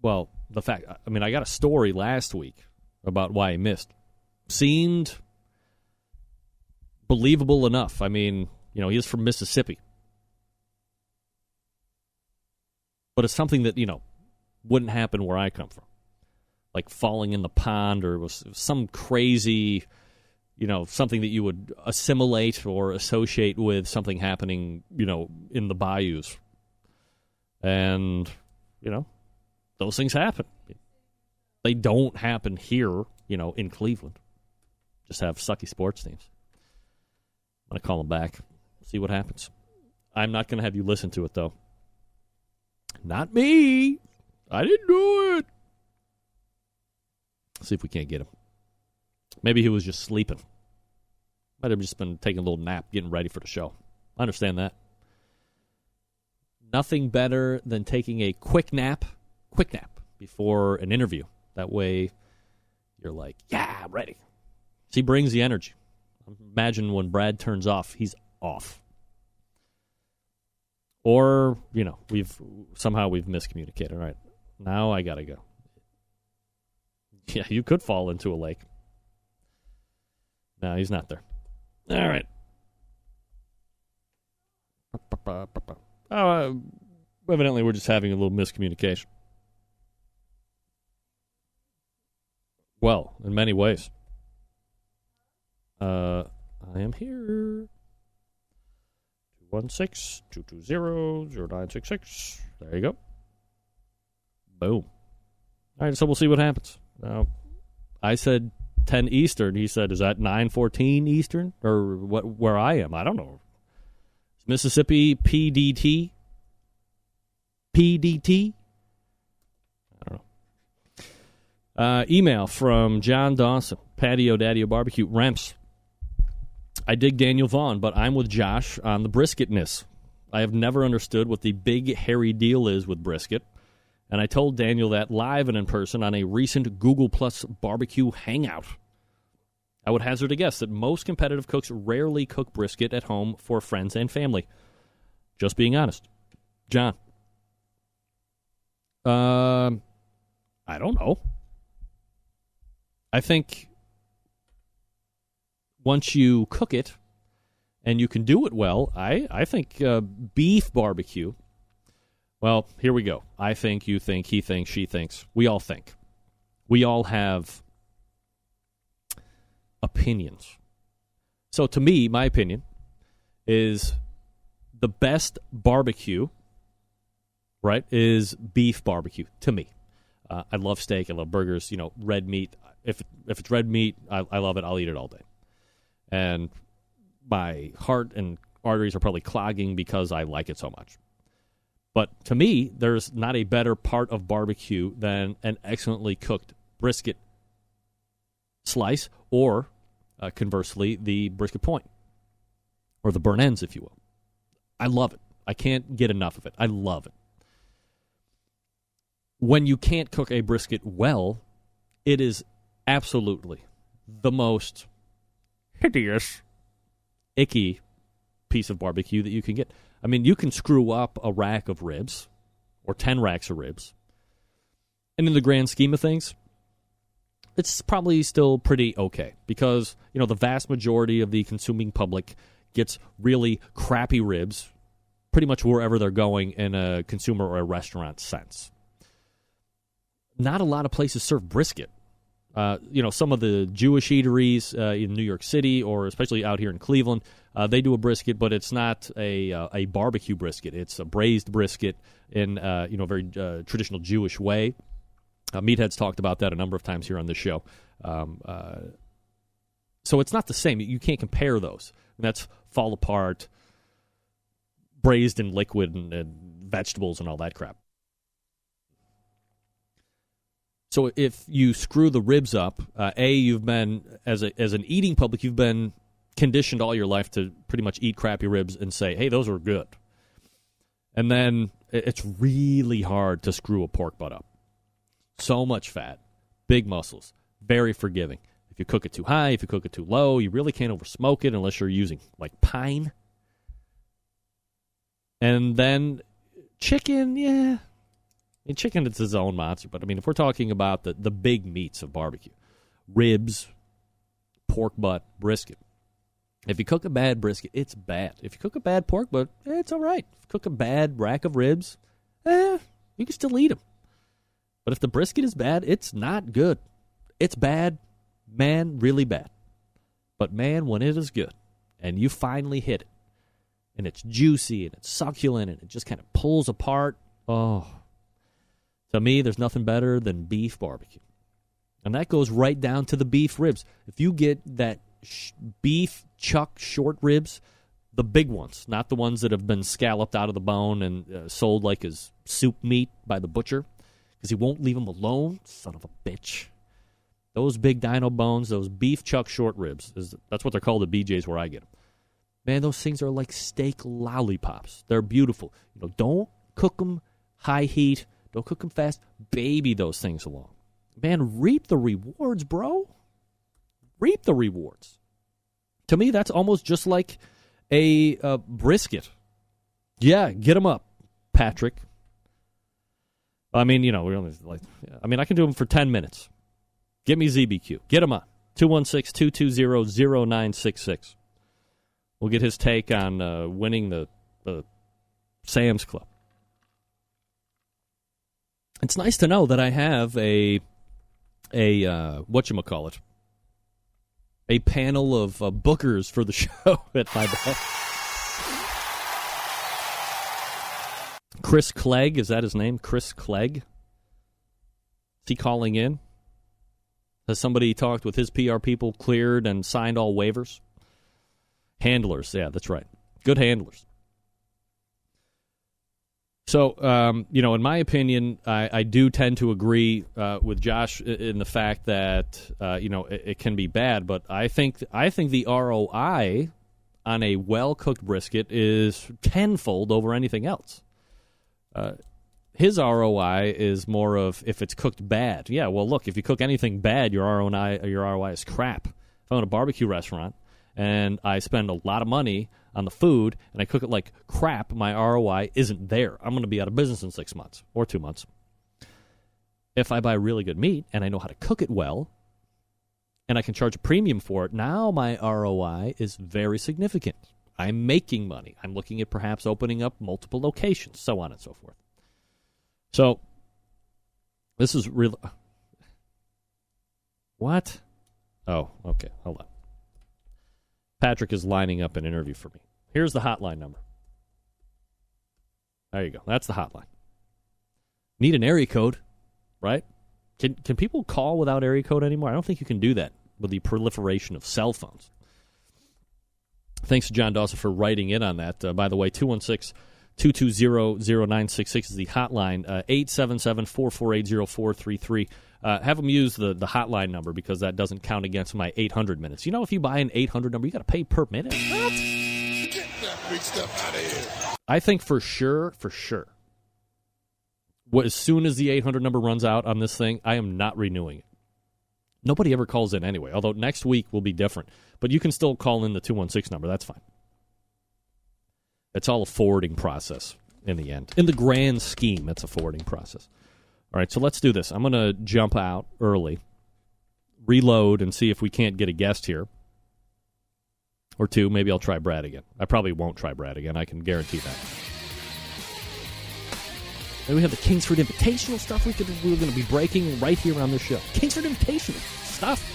I got a story last week about why he missed. Seemed believable enough. I mean, he is from Mississippi. But it's something that, wouldn't happen where I come from. Like falling in the pond, or was some crazy, something that you would assimilate or associate with something happening, in the bayous. And, those things happen. They don't happen here, in Cleveland. Just have sucky sports teams. I'm going to call them back, see what happens. I'm not going to have you listen to it, though. Not me. I didn't do it. See if we can't get him. Maybe he was just sleeping. Might have just been taking a little nap, getting ready for the show. I understand that. Nothing better than taking a quick nap before an interview. That way you're like, yeah, I'm ready. He brings the energy. Imagine when Brad turns off, he's off. Or, we've miscommunicated. All right, now I got to go. Yeah, you could fall into a lake. No, he's not there. All right. Evidently we're just having a little miscommunication. Well, in many ways. I am here. 216-220-0966. There you go. Boom. All right, so we'll see what happens. Now, I said 10 Eastern. He said, is that 9:14 Eastern? Or where I am? I don't know. Mississippi PDT? PDT? I don't know. Email from John Dawson. Patio Daddy Barbecue. Remps. I dig Daniel Vaughn, but I'm with Josh on the brisketness. I have never understood what the big, hairy deal is with brisket, and I told Daniel that live and in person on a recent Google Plus barbecue hangout. I would hazard a guess that most competitive cooks rarely cook brisket at home for friends and family. Just being honest. John. I don't know. I think once you cook it, and you can do it well, I think beef barbecue, well, here we go. I think, you think, he thinks, she thinks. We all think. We all have opinions. So to me, my opinion is the best barbecue, right, is beef barbecue, to me. I love steak. I love burgers. Red meat. If it's red meat, I love it. I'll eat it all day. And my heart and arteries are probably clogging because I like it so much. But to me, there's not a better part of barbecue than an excellently cooked brisket slice, or conversely, the brisket point, or the burn ends, if you will. I love it. I can't get enough of it. I love it. When you can't cook a brisket well, it is absolutely the most hideous, icky piece of barbecue that you can get. I mean, you can screw up a rack of ribs, or 10 racks of ribs, and in the grand scheme of things, it's probably still pretty okay, because, the vast majority of the consuming public gets really crappy ribs pretty much wherever they're going in a consumer or a restaurant sense. Not a lot of places serve brisket. Some of the Jewish eateries in New York City, or especially out here in Cleveland, they do a brisket, but it's not a barbecue brisket. It's a braised brisket in a very traditional Jewish way. Meathead's talked about that a number of times here on this show. So it's not the same. You can't compare those. And that's fall apart, braised in liquid and vegetables and all that crap. So if you screw the ribs up, you've been, as an eating public, you've been conditioned all your life to pretty much eat crappy ribs and say, hey, those are good. And then it's really hard to screw a pork butt up. So much fat, big muscles, very forgiving. If you cook it too high, if you cook it too low, you really can't oversmoke it unless you're using, like, pine. And then chicken, yeah. I mean, chicken, it's its own monster. But, I mean, if we're talking about the big meats of barbecue, ribs, pork butt, brisket. If you cook a bad brisket, it's bad. If you cook a bad pork butt, it's all right. If you cook a bad rack of ribs, you can still eat them. But if the brisket is bad, it's not good. It's bad, man, really bad. But, man, when it is good and you finally hit it, and it's juicy and it's succulent and it just kind of pulls apart, oh, to me, there's nothing better than beef barbecue. And that goes right down to the beef ribs. If you get that beef chuck short ribs, the big ones, not the ones that have been scalloped out of the bone and sold like as soup meat by the butcher, because he won't leave them alone, son of a bitch. Those big dino bones, those beef chuck short ribs, that's what they're called at BJ's where I get them. Man, those things are like steak lollipops. They're beautiful. Don't cook them high heat. Don't cook them fast. Baby those things along. Man, reap the rewards, bro. Reap the rewards. To me, that's almost just like a brisket. Yeah, get them up, Patrick. I mean, we only I can do them for 10 minutes. Get me ZBQ. Get them on. 216-220-0966. We'll get his take on winning the Sam's Club. It's nice to know that I have a whatchamacallit, a panel of bookers for the show at my back. Chris Clegg, is that his name? Chris Clegg? Is he calling in? Has somebody talked with his PR people, cleared and signed all waivers? Handlers, yeah, that's right. Good handlers. So, in my opinion, I do tend to agree with Josh in the fact that, it can be bad, but I think the ROI on a well-cooked brisket is tenfold over anything else. His ROI is more of if it's cooked bad. Yeah, well, look, if you cook anything bad, your ROI is crap. If I own a barbecue restaurant and I spend a lot of money on the food and I cook it like crap, my ROI isn't there. I'm going to be out of business in 6 months or 2 months. If I buy really good meat and I know how to cook it well and I can charge a premium for it, now my ROI is very significant. I'm making money. I'm looking at perhaps opening up multiple locations, so on and so forth. So, this is real. What? Oh, okay. Hold on. Patrick is lining up an interview for me. Here's the hotline number. There you go. That's the hotline. Need an area code, right? Can people call without area code anymore? I don't think you can do that with the proliferation of cell phones. Thanks to John Dawson for writing in on that. By the way, 216-220-0966 is the hotline. 877-448-0433. Have them use the hotline number because that doesn't count against my 800 minutes. If you buy an 800 number, you got to pay per minute. What? Get that big stuff out of here. I think for sure, as soon as the 800 number runs out on this thing, I am not renewing it. Nobody ever calls in anyway, although next week will be different. But you can still call in the 216 number. That's fine. It's all a forwarding process in the end. In the grand scheme, it's a forwarding process. All right, so let's do this. I'm going to jump out early, reload, and see if we can't get a guest here. Or two. Maybe I'll try Brad again. I probably won't try Brad again. I can guarantee that. And we have the Kingsford Invitational stuff we're going to be breaking right here on the show. Kingsford Invitational stuff.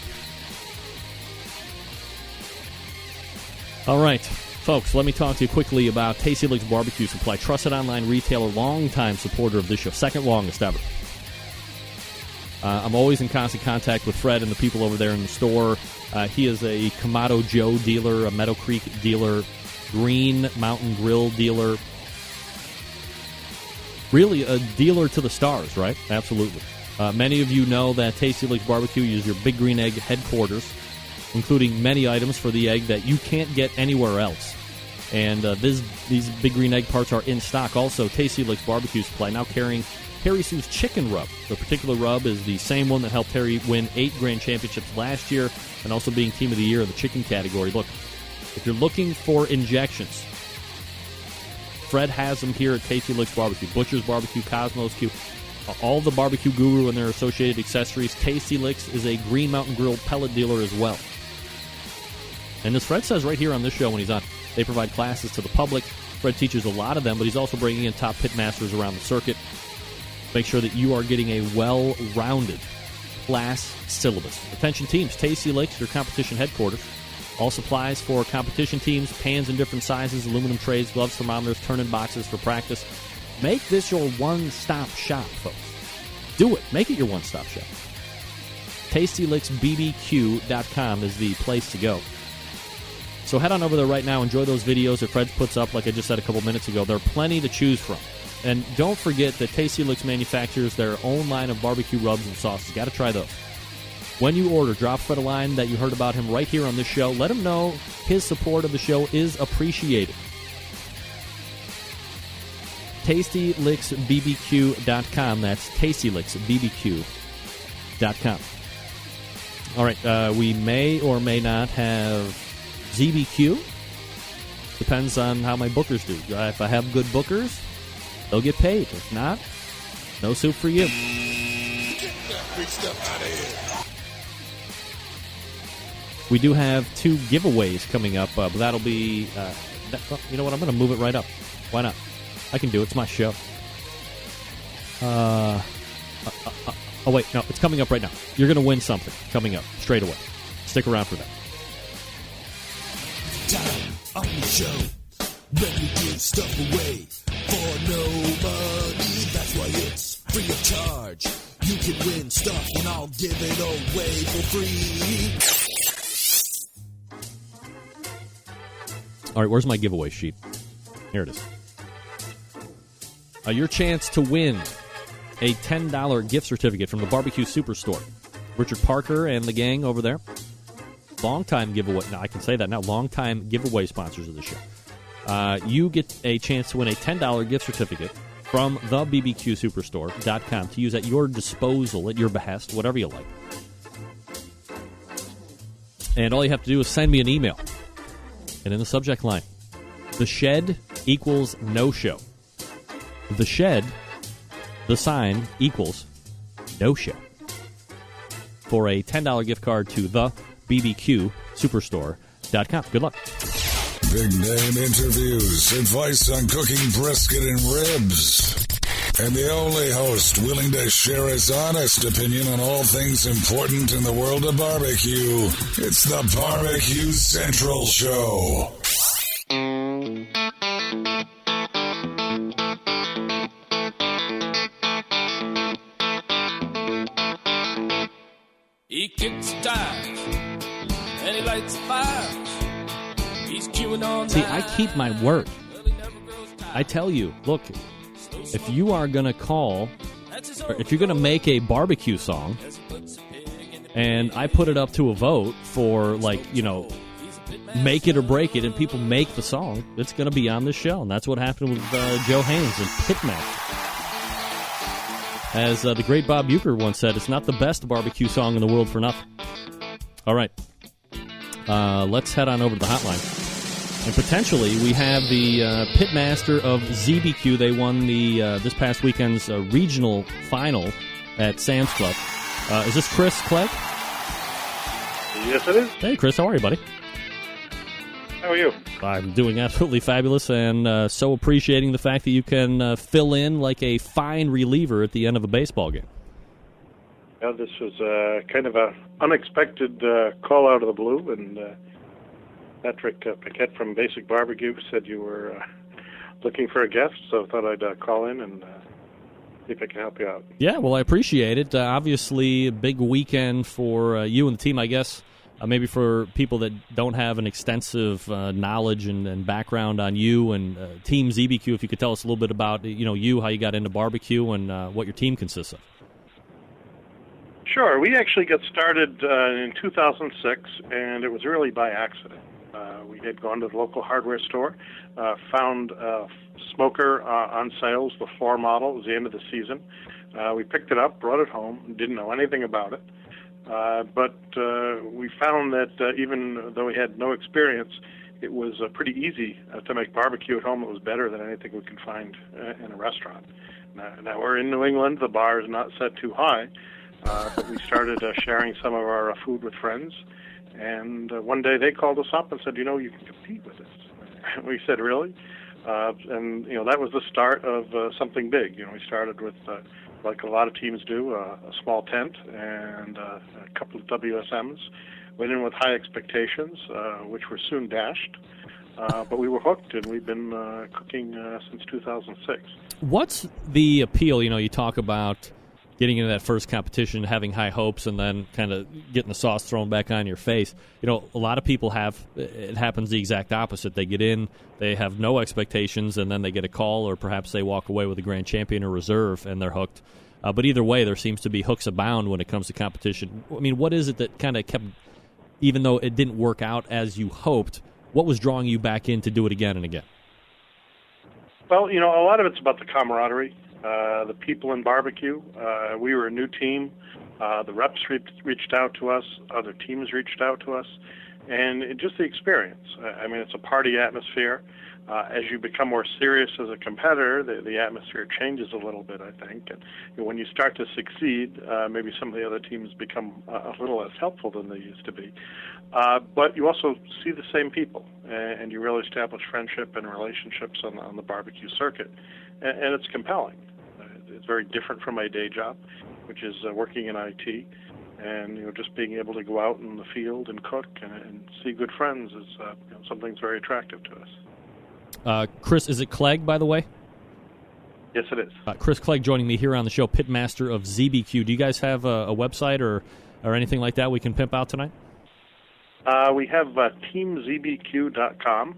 All right, folks, let me talk to you quickly about Tasty Licks Barbecue Supply. Trusted online retailer, longtime supporter of this show, second longest ever. I'm always in constant contact with Fred and the people over there in the store. He is a Kamado Joe dealer, a Meadow Creek dealer, Green Mountain Grill dealer, really a dealer to the stars, right? Absolutely. Many of you know that Tasty Licks Barbecue uses your Big Green Egg headquarters, including many items for the egg that you can't get anywhere else. And these Big Green Egg parts are in stock. Also, Tasty Licks Barbecue Supply now carrying Harry Sue's Chicken Rub. The particular rub is the same one that helped Harry win 8 grand championships last year and also being Team of the Year in the chicken category. Look, if you're looking for injections, Fred has them here at Tasty Licks Barbecue. Butcher's Barbecue, Cosmos Q, all the Barbecue Guru and their associated accessories. Tasty Licks is a Green Mountain Grill pellet dealer as well. And as Fred says right here on this show when he's on, they provide classes to the public. Fred teaches a lot of them, but he's also bringing in top pit masters around the circuit. Make sure that you are getting a well-rounded class syllabus. Attention teams, Tasty Licks, your competition headquarters. All supplies for competition teams, pans in different sizes, aluminum trays, gloves, thermometers, turn-in boxes for practice. Make this your one-stop shop, folks. Do it. Make it your one-stop shop. TastyLicksBBQ.com is the place to go. So head on over there right now. Enjoy those videos that Fred puts up, like I just said a couple minutes ago. There are plenty to choose from. And don't forget that Tasty Licks manufactures their own line of barbecue rubs and sauces. Got to try those. When you order, drop Fred a line that you heard about him right here on this show. Let him know his support of the show is appreciated. TastyLicksBBQ.com. That's TastyLicksBBQ.com. All right, we may or may not have ZBQ. Depends on how my bookers do. If I have good bookers, they'll get paid. If not, no soup for you. Get that big stuff out of here. We do have 2 giveaways coming up, but that'll be... you know what? I'm going to move it right up. Why not? I can do it. It's my show. Oh, wait. No, it's coming up right now. You're going to win something coming up straight away. Stick around for that. Time on the show when we give stuff away for no money. That's why it's free of charge. You can win stuff and I'll give it away for free. All right, where's my giveaway sheet? Here it is. Your chance to win a $10 gift certificate from the Barbecue Superstore. Richard Parker and the gang over there. Long-time giveaway. Now, I can say that now. Long-time giveaway sponsors of the show. You get a chance to win a $10 gift certificate from the BBQSuperstore.com to use at your disposal, at your behest, whatever you like. And all you have to do is send me an email. And in the subject line, The Shed equals no show. The Shed, the sign, equals no show. For a $10 gift card to the BBQSuperstore.com. Good luck. Big name interviews, advice on cooking brisket and ribs. And the only host willing to share his honest opinion on all things important in the world of barbecue. It's the Barbecue Central Show. He kicks tires and he lights fires. He's queuing on. See, I keep my word. I tell you, look, if you are going to call, or if you're going to make a barbecue song, and I put it up to a vote for, like, you know, make it or break it, and people make the song, it's going to be on this show. And that's what happened with Joe Haynes and Pitmaster. As the great Bob Uecker once said, it's not the best barbecue song in the world for nothing. All right. Let's head on over to the hotline. And potentially, we have the pitmaster of ZBQ. They won the this past weekend's regional final at Sam's Club. Is this Chris Clegg? Yes, it is. Hey, Chris. How are you, buddy? How are you? I'm doing absolutely fabulous, and so appreciating the fact that you can fill in like a fine reliever at the end of a baseball game. Yeah, this was kind of an unexpected call out of the blue, and Patrick Paquette from Basic Barbecue said you were looking for a guest, so I thought I'd call in and see if I can help you out. Yeah, well, I appreciate it. Obviously, a big weekend for you and the team, I guess. maybe for people that don't have an extensive knowledge and background on you and Team ZBQ, if you could tell us a little bit about you, how you got into barbecue, and what your team consists of. Sure. We actually got started in 2006, and it was really by accident. We had gone to the local hardware store, found a smoker on sale, the floor model. It was the end of the season. We picked it up, brought it home, didn't know anything about it. But we found that even though we had no experience, it was pretty easy to make barbecue at home. It was better than anything we could find in a restaurant. Now we're in New England. The bar is not set too high, but we started sharing some of our food with friends. And one day they called us up and said, you can compete with this. We said, really? And that was the start of something big. We started with, like a lot of teams do, a small tent and a couple of WSMs. Went in with high expectations, which were soon dashed. But we were hooked, and we've been cooking since 2006. What's the appeal? You talk about getting into that first competition, having high hopes, and then kind of getting the sauce thrown back on your face. A lot of people it happens the exact opposite. They get in, they have no expectations, and then they get a call, or perhaps they walk away with a grand champion or reserve, and they're hooked. But either way, there seems to be hooks abound when it comes to competition. I mean, what is it that kind of kept, even though it didn't work out as you hoped, what was drawing you back in to do it again and again? Well, a lot of it's about the camaraderie. The people in barbecue. We were a new team. The reps reached out to us. Other teams reached out to us. And just the experience. I mean, it's a party atmosphere. As you become more serious as a competitor, the atmosphere changes a little bit, I think. And when you start to succeed, maybe some of the other teams become a little less helpful than they used to be. But you also see the same people, and you really establish friendship and relationships on the barbecue circuit. And it's compelling. It's very different from my day job, which is working in IT. And just being able to go out in the field and cook and see good friends is something that's very attractive to us. Chris, is it Clegg, by the way? Yes, it is. Chris Clegg joining me here on the show, Pitmaster of ZBQ. Do you guys have a website or anything like that we can pimp out tonight? We have teamzbq.com,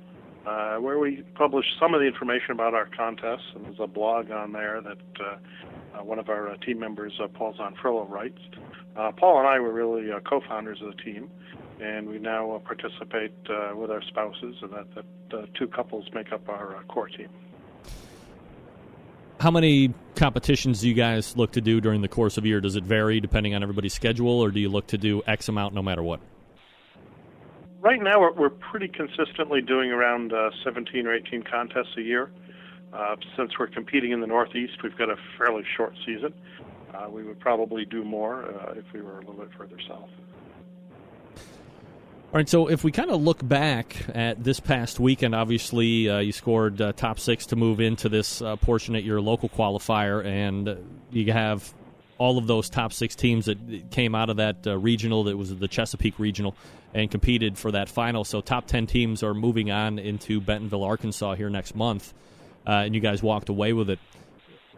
where we publish some of the information about our contests, and there's a blog on there that one of our team members, Paul Zonfrillo, writes. Paul and I were really co-founders of the team, and we now participate with our spouses, and that two couples make up our core team. How many competitions do you guys look to do during the course of a year? Does it vary depending on everybody's schedule, or do you look to do X amount no matter what? Right now, we're pretty consistently doing around 17 or 18 contests a year. Since we're competing in the Northeast, we've got a fairly short season. We would probably do more if we were a little bit further south. All right, so if we kind of look back at this past weekend, obviously you scored top 6 to move into this portion at your local qualifier, and you have all of those top 6 teams that came out of that regional, that was the Chesapeake Regional, and competed for that final. So top 10 teams are moving on into Bentonville, Arkansas here next month, and you guys walked away with it.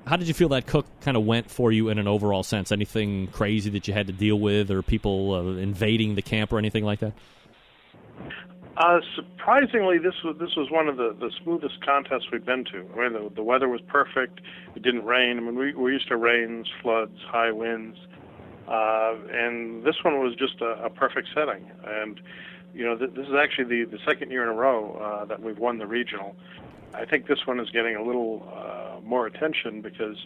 How did you feel that cook kind of went for you in an overall sense? Anything crazy that you had to deal with, or people invading the camp or anything like that? Surprisingly, this was one of the smoothest contests we've been to. I mean, the weather was perfect. It didn't rain. I mean, we're used to rains, floods, high winds, and this one was just a perfect setting. And this is actually the second year in a row that we've won the regional. I think this one is getting a little more attention because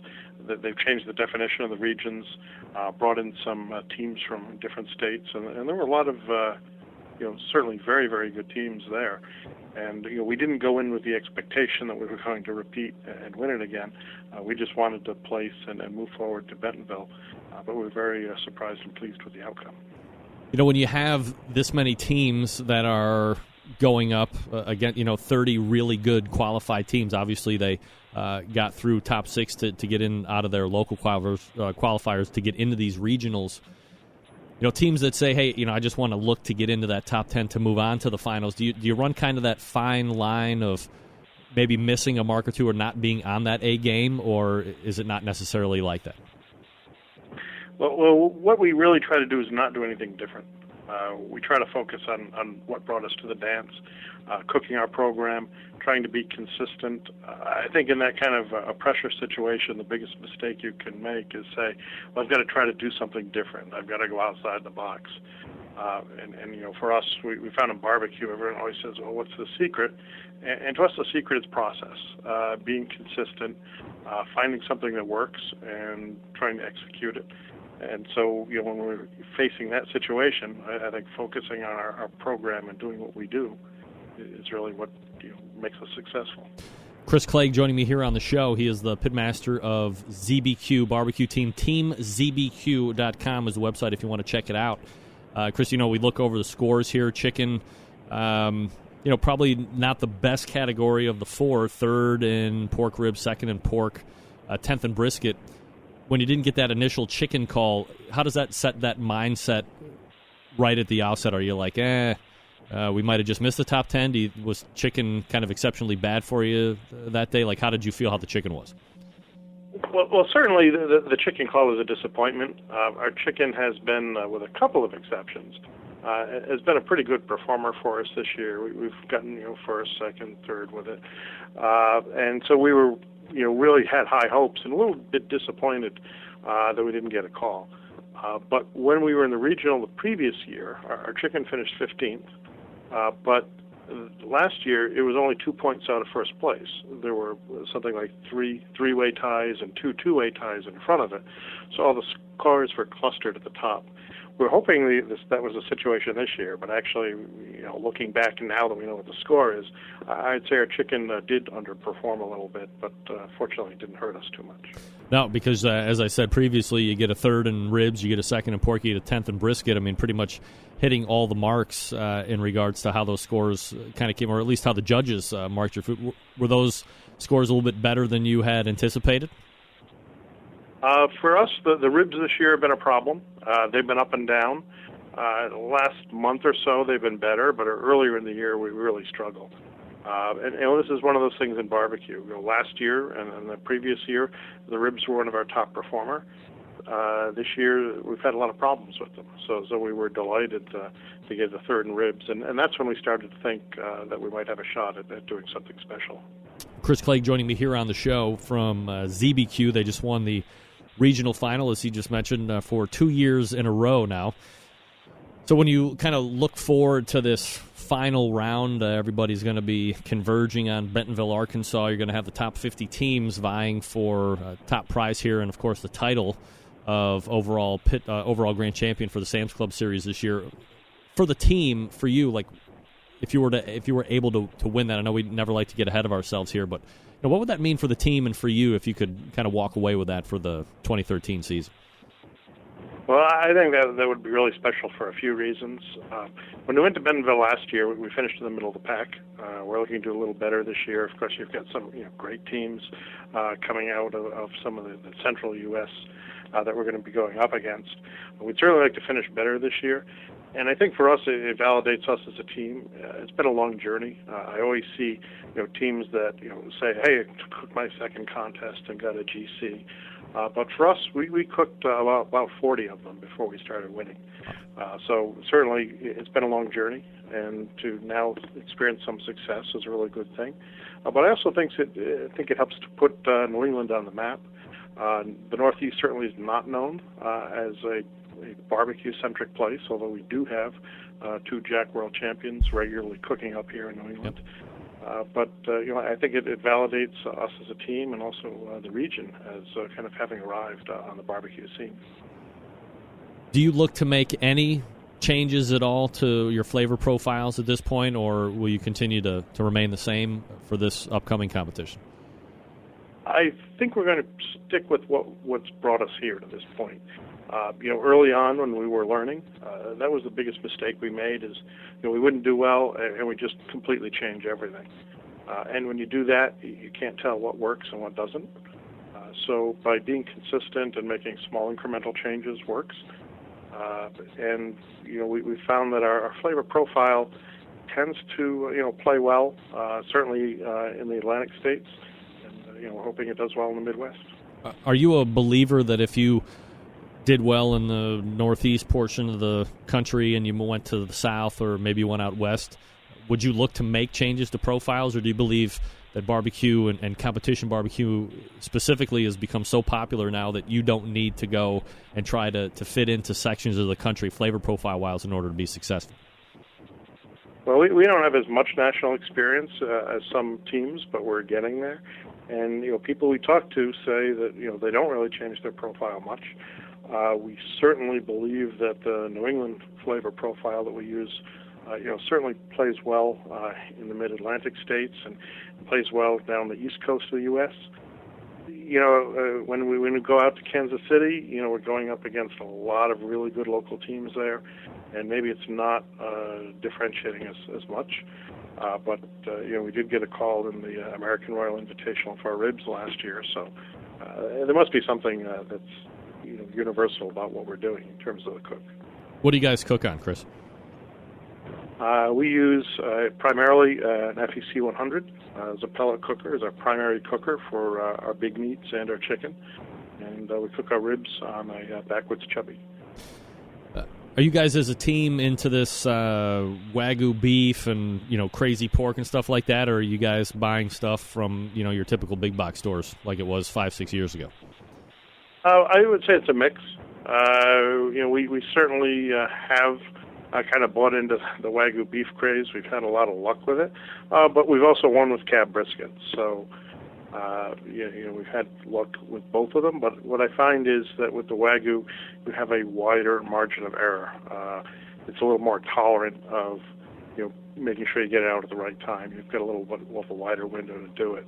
they've changed the definition of the regions, brought in some teams from different states, and there were a lot of certainly very, very good teams there. And we didn't go in with the expectation that we were going to repeat and win it again. We just wanted to place and move forward to Bentonville, but we were very surprised and pleased with the outcome. When you have this many teams that are going up again, 30 really good qualified teams. Obviously, they got through top 6 to get in out of their local qualifiers to get into these regionals. Teams that say, hey, I just want to look to get into that top 10 to move on to the finals. Do you run kind of that fine line of maybe missing a mark or two or not being on that A game, or is it not necessarily like that? Well, what we really try to do is not do anything different. We try to focus on what brought us to the dance, cooking our program, trying to be consistent. I think in that kind of a pressure situation, the biggest mistake you can make is say, well, I've got to try to do something different. I've got to go outside the box. And you know, for us, we found in barbecue, everyone always says, well, what's the secret? And to us, the secret is process, being consistent, finding something that works, and trying to execute it. And so, you know, when we're facing that situation, I think focusing on our program and doing what we do is really what makes us successful. Chris Clegg joining me here on the show. He is the pitmaster of ZBQ barbecue team. TeamZBQ.com is the website if you want to check it out. Chris, we look over the scores here. Chicken, probably not the best category of the four. Third in pork ribs, second in pork, 10th in brisket. When you didn't get that initial chicken call, how does that set that mindset right at the outset? Are you like, we might have just missed the top 10? Was chicken kind of exceptionally bad for you that day? Like, how did you feel how the chicken was? Well, certainly the chicken call was a disappointment. Our chicken has been, with a couple of exceptions, has been a pretty good performer for us this year. We've gotten first, second, third with it, and so we were really had high hopes and a little bit disappointed that we didn't get a call. But when we were in the regional the previous year, our chicken finished 15th, but last year it was only 2 points out of first place. There were something like three-way ties and two-way ties in front of it, so all the scores were clustered at the top. We're hoping that was the situation this year, but actually, looking back now that we know what the score is, I'd say our chicken did underperform a little bit, but fortunately it didn't hurt us too much. No, because as I said previously, you get a third in ribs, you get a second in pork, you get a 10th in brisket. I mean, pretty much hitting all the marks in regards to how those scores kind of came, or at least how the judges marked your food. Were those scores a little bit better than you had anticipated? For us, the ribs this year have been a problem. They've been up and down. The last month or so, they've been better, but earlier in the year, we really struggled. And this is one of those things in barbecue. Last year and the previous year, the ribs were one of our top performer. This year, we've had a lot of problems with them. So we were delighted to get the third in ribs, and that's when we started to think that we might have a shot at doing something special. Chris Clegg joining me here on the show from ZBQ. They just won the regional final, as he just mentioned, for 2 years in a row now. So when you kind of look forward to this final round, everybody's going to be converging on Bentonville, Arkansas. You're going to have the top 50 teams vying for top prize here, and of course the title of overall grand champion for the Sam's Club Series this year. For the team, for you, like if you were able to win that, I know we never like to get ahead of ourselves here, but what would that mean for the team and for you if you could kind of walk away with that for the 2013 season? Well, I think that would be really special for a few reasons. When we went to Bentonville last year, we finished in the middle of the pack. We're looking to do a little better this year. Of course, you've got some great teams coming out of some of the central U.S. That we're going to be going up against. We'd certainly like to finish better this year. And I think for us, it validates us as a team. It's been a long journey. I always see, teams that, say, hey, I took my second contest and got a GC. But for us, we cooked about 40 of them before we started winning. So certainly, it's been a long journey, and to now experience some success is a really good thing. But I also think it helps to put New England on the map. The Northeast certainly is not known as a barbecue-centric place, although we do have 2 Jack World Champions regularly cooking up here in New England. But I think it validates us as a team and also the region as kind of having arrived on the barbecue scene. Do you look to make any changes at all to your flavor profiles at this point, or will you continue to remain the same for this upcoming competition? I think we're going to stick with what's brought us here to this point. Early on when we were learning, that was the biggest mistake we made is, we wouldn't do well and we just completely change everything. And when you do that, you can't tell what works and what doesn't. So by being consistent and making small incremental changes works. And, we found that our flavor profile tends to, play well, certainly in the Atlantic states. And, we're hoping it does well in the Midwest. Are you a believer that if you did well in the northeast portion of the country and you went to the south or maybe you went out west, would you look to make changes to profiles, or do you believe that barbecue and competition barbecue specifically has become so popular now that you don't need to go and try to fit into sections of the country flavor profile-wise in order to be successful? Well, we don't have as much national experience as some teams, but we're getting there. And, people we talk to say that, they don't really change their profile much. We certainly believe that the New England flavor profile that we use, certainly plays well in the mid-Atlantic states and plays well down the east coast of the U.S. When we go out to Kansas City, we're going up against a lot of really good local teams there, and maybe it's not differentiating us as much. But we did get a call in the American Royal Invitational for our ribs last year, so there must be something that's universal about what we're doing in terms of the cook. What do you guys cook on, Chris? We use primarily an FEC 100 as a pellet cooker, as our primary cooker for our big meats and our chicken. And we cook our ribs on a backwards chubby. Are you guys as a team into this Wagyu beef and, crazy pork and stuff like that, or are you guys buying stuff from, your typical big box stores like it was 5-6 years ago? I would say it's a mix. We certainly have kind of bought into the Wagyu beef craze. We've had a lot of luck with it, but we've also won with cab brisket. So, we've had luck with both of them. But what I find is that with the Wagyu, you have a wider margin of error. It's a little more tolerant of, making sure you get it out at the right time. You've got a little bit of a wider window to do it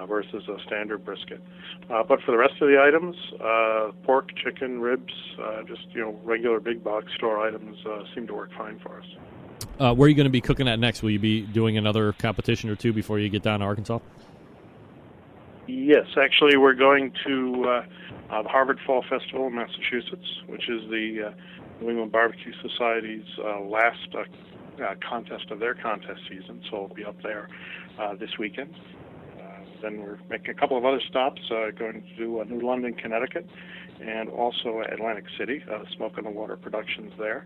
versus a standard brisket. But for the rest of the items, pork, chicken, ribs, just regular big box store items seem to work fine for us. Where are you going to be cooking at next? Will you be doing another competition or two before you get down to Arkansas? Yes, actually, we're going to the Harvard Fall Festival in Massachusetts, which is the New England Barbecue Society's last contest of their contest season, so we'll be up there this weekend. Then we're making a couple of other stops, going to do New London, Connecticut, and also Atlantic City, Smoke on the Water Productions there,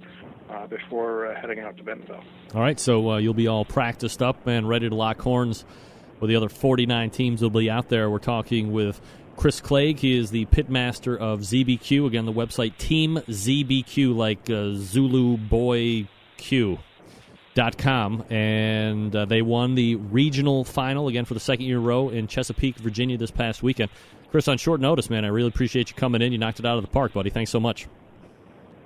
before heading out to Bentonville. All right, so you'll be all practiced up and ready to lock horns with the other 49 teams will be out there. We're talking with Chris Clegg. He is the pitmaster of ZBQ. Again, the website Team ZBQ, like Zulu Boy Q.com, and they won the regional final again for the second year in a row in Chesapeake, Virginia this past weekend. Chris, on short notice, man, I really appreciate you coming in. You knocked it out of the park, buddy. Thanks so much.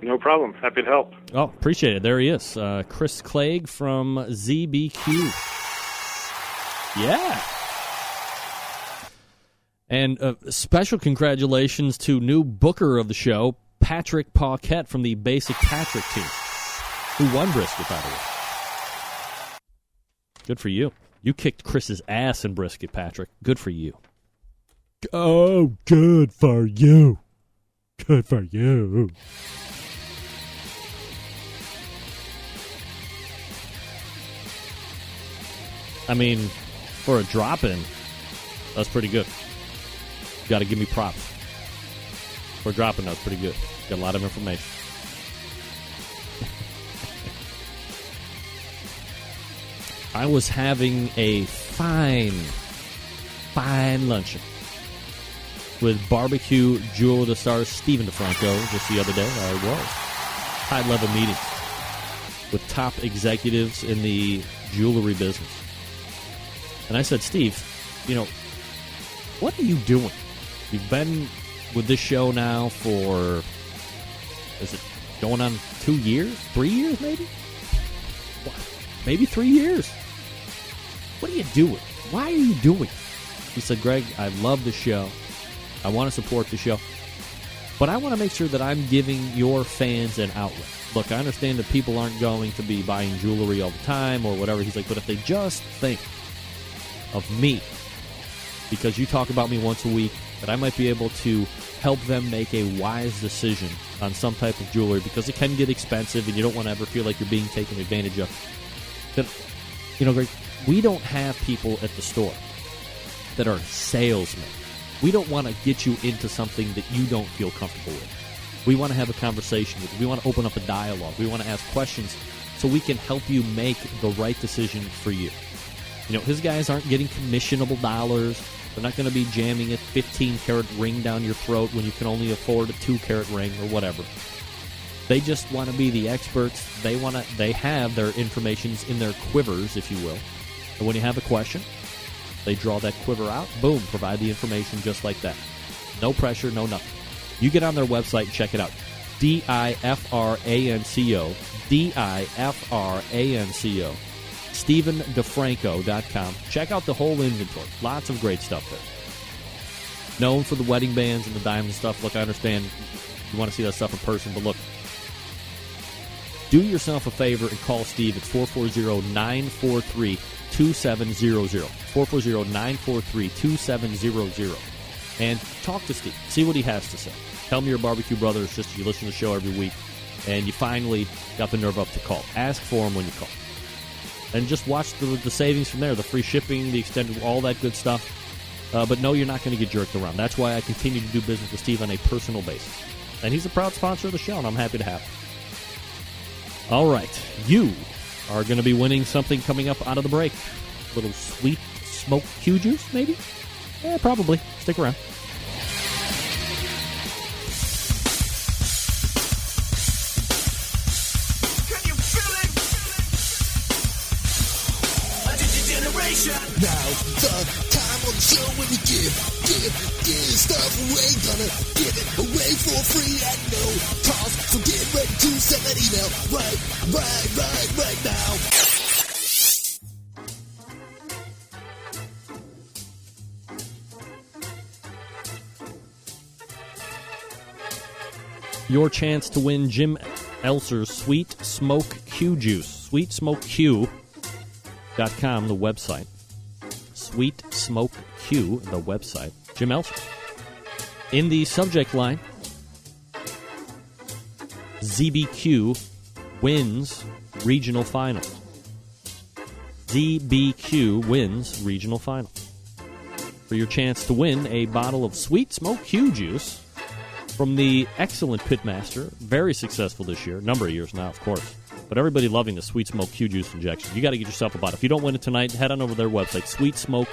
No problem. Happy to help. Oh, appreciate it. There he is, Chris Clegg from ZBQ. Yeah. And special congratulations to new booker of the show, Patrick Paquette from the Basic Patrick team, who won brisket, by the way. Good for you. You kicked Chris's ass in brisket, Patrick. Good for you. Oh, good for you. Good for you. I mean, for a drop-in, that's pretty good. You got to give me props. For a drop-in, that's pretty good. Got a lot of information. I was having a fine luncheon with barbecue Jewel of the Stars Stephen DeFranco just the other day. I was. High-level meetings with top executives in the jewelry business. And I said, Steve, what are you doing? You've been with this show now for, is it going on 2 years? 3 years, maybe? Maybe 3 years. What are you doing? Why are you doing it? He said, Greg, I love the show. I want to support the show. But I want to make sure that I'm giving your fans an outlet. Look, I understand that people aren't going to be buying jewelry all the time or whatever. He's like, but if they just think of me, because you talk about me once a week, that I might be able to help them make a wise decision on some type of jewelry, because it can get expensive and you don't want to ever feel like you're being taken advantage of. But, Greg, we don't have people at the store that are salesmen. We don't want to get you into something that you don't feel comfortable with. We want to have a conversation with you. We want to open up a dialogue. We want to ask questions so we can help you make the right decision for you. His guys aren't getting commissionable dollars. They're not going to be jamming a 15-karat ring down your throat when you can only afford a 2-karat ring or whatever. They just want to be the experts. They have their informations in their quivers, if you will. And when you have a question, they draw that quiver out, boom, provide the information just like that. No pressure, no nothing. You get on their website and check it out. DIFRANCO. DIFRANCO. StephenDeFranco.com. Check out the whole inventory. Lots of great stuff there. Known for the wedding bands and the diamond stuff. Look, I understand you want to see that stuff in person, but look, do yourself a favor and call Steve at 440-943-2700. 440-943-2700. And talk to Steve. See what he has to say. Tell him you're a Barbecue Brothers, just you listen to the show every week, and you finally got the nerve up to call. Ask for him when you call. And just watch the savings from there, the free shipping, the extended, all that good stuff. But no, you're not going to get jerked around. That's why I continue to do business with Steve on a personal basis. And he's a proud sponsor of the show, and I'm happy to have him. All right. You are going to be winning something coming up out of the break. A little sweet smoked Q juice, maybe? Yeah, probably. Stick around. Now the time on the show when we give stuff away. Gonna give it away for free at no cost. So get ready to send that email right now. Your chance to win Jim Elser's Sweet Smoke Q Juice. SweetSmokeQ.com, the website. Sweet Smoke Q, the website. Jim Elser. In the subject line, ZBQ wins regional finals. ZBQ wins regional finals. For your chance to win a bottle of Sweet Smoke Q Juice from the excellent Pitmaster, very successful this year, number of years now, of course. But everybody loving the Sweet Smoke Q Juice injection. You got to get yourself a bottle. If you don't win it tonight, head on over to their website, Sweet Smoke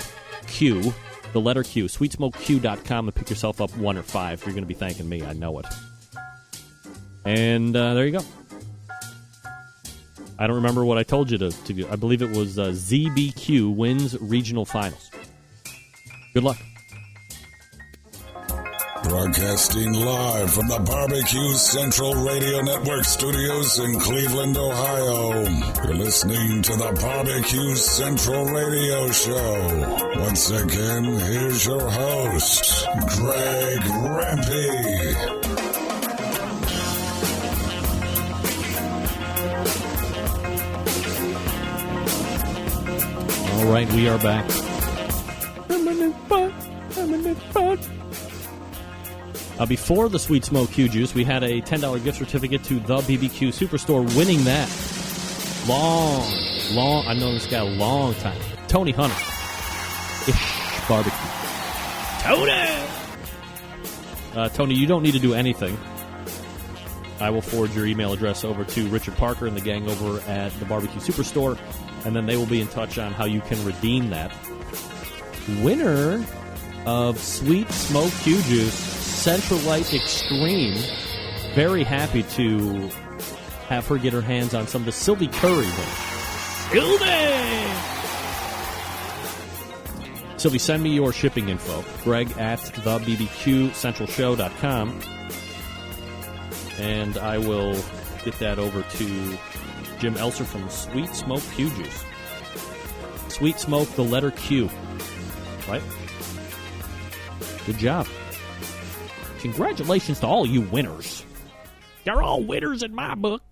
Q, the letter Q, SweetSmokeQ.com, and pick yourself up 1 or 5. You're going to be thanking me. I know it. And there you go. I don't remember what I told you to do. I believe it was ZBQ wins regional finals. Good luck. Broadcasting live from the Barbecue Central Radio Network studios in Cleveland, Ohio. You're listening to the Barbecue Central Radio Show. Once again, here's your host, Greg Rempe. All right, we are back. Before the Sweet Smoke Q Juice, we had a $10 gift certificate to the BBQ Superstore, winning that. I've known this guy a long time. Tony Hunter. Ish Barbecue. Tony, you don't need to do anything. I will forward your email address over to Richard Parker and the gang over at the Barbecue Superstore, and then they will be in touch on how you can redeem that. Winner of Sweet Smoke Q Juice, Centralite Extreme. Very happy to have her get her hands on some of the Sylvie Curry. Sylvie, send me your shipping info. Greg at thebbqcentralshow.com. And I will get that over to Jim Elser from Sweet Smoke Q Juice. Sweet Smoke, the letter Q. Right? Good job. Congratulations to all you winners. You're all winners in my book.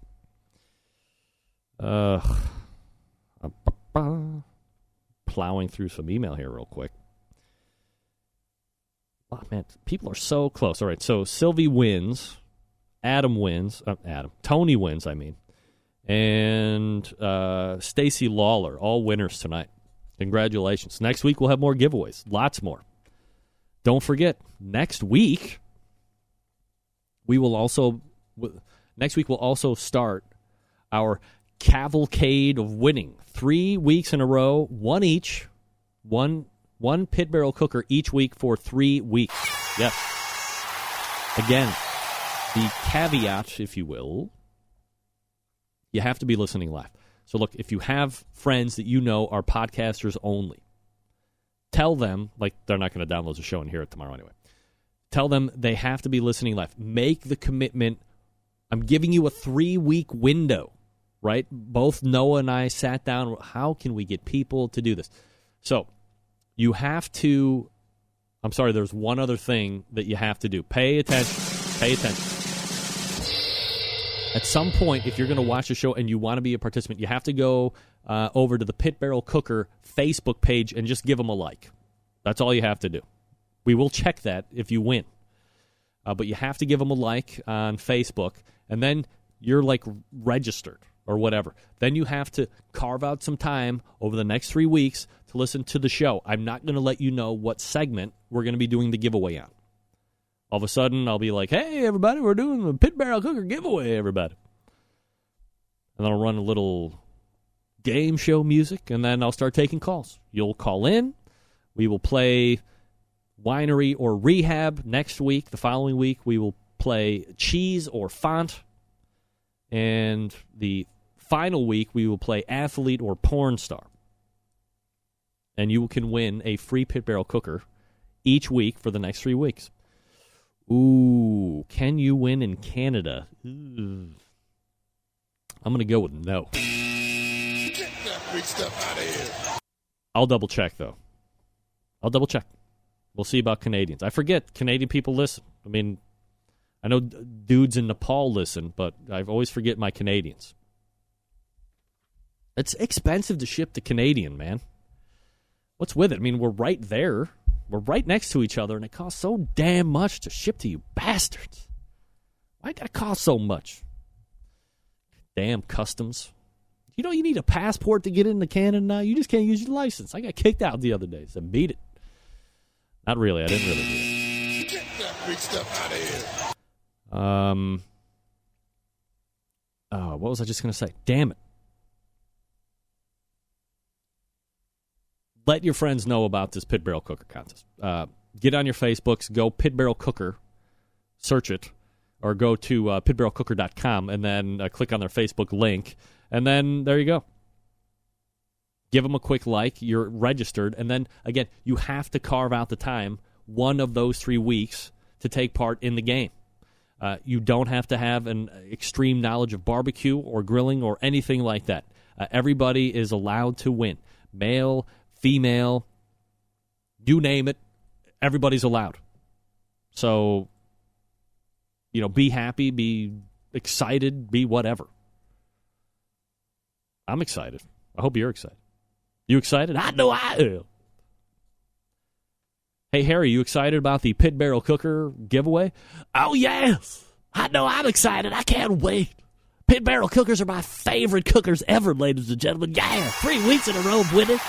Plowing through some email here real quick. Oh, man, people are so close. All right, so Sylvie wins. Tony wins, I mean. And Stacy Lawler, all winners tonight. Congratulations. Next week we'll have more giveaways. Lots more. Don't forget, next week We will also, next week, we'll also start our cavalcade of winning. 3 weeks in a row, one each, one pit barrel cooker each week for 3 weeks. Yes. Again, the caveat, if you will, you have to be listening live. So look, if you have friends that you know are podcasters only, tell them, like they're not going to download the show and hear it tomorrow anyway. Tell them they have to be listening live. Make the commitment. I'm giving you a 3-week window, right? Both Noah and I sat down. How can we get people to do this? So you have to, I'm sorry, there's one other thing that you have to do. Pay attention. Pay attention. At some point, if you're going to watch the show and you want to be a participant, you have to go over to the Pit Barrel Cooker Facebook page and just give them a like. That's all you have to do. We will check that if you win. But you have to give them a like on Facebook, and then you're, like, registered or whatever. Then you have to carve out some time over the next 3 weeks to listen to the show. I'm not going to let you know what segment we're going to be doing the giveaway on. All of a sudden, I'll be like, hey, everybody, we're doing the Pit Barrel Cooker giveaway, everybody. And then I'll run a little game show music, and then I'll start taking calls. You'll call in. We will play Winery or Rehab next week. The following week, we will play Cheese or Font. And the final week, we will play Athlete or Porn Star. And you can win a free Pit Barrel Cooker each week for the next 3 weeks. Ooh, can you win in Canada? Ooh. I'm going to go with no. Get that free stuff out of here. I'll double check, though. I'll double check. We'll see about Canadians. I forget Canadian people listen. I mean, I know dudes in Nepal listen, but I always forget my Canadians. It's expensive to ship to Canadian, man. What's with it? I mean, we're right there. We're right next to each other, and it costs so damn much to ship to you bastards. Why got to cost so much? Damn customs. You know you need a passport to get into Canada now? You just can't use your license. I got kicked out the other day, so beat it. Not really. I didn't really do it. Get that free stuff out of here. What was I just going to say? Damn it. Let your friends know about this Pit Barrel Cooker contest. Get on your Facebooks, go Pit Barrel Cooker, search it, or go to pitbarrelcooker.com and then click on their Facebook link, and then there you go. Give them a quick like. You're registered, and then, again, you have to carve out the time, one of those 3 weeks, to take part in the game. You don't have to have an extreme knowledge of barbecue or grilling or anything like that. Everybody is allowed to win. Male, female, you name it, everybody's allowed. So, be happy, be excited, be whatever. I'm excited. I hope you're excited. You excited? I know I am. Hey, Harry, you excited about the Pit Barrel Cooker giveaway? Oh, yes. I know I'm excited. I can't wait. Pit Barrel Cookers are my favorite cookers ever, ladies and gentlemen. Yeah, 3 weeks in a row of winning.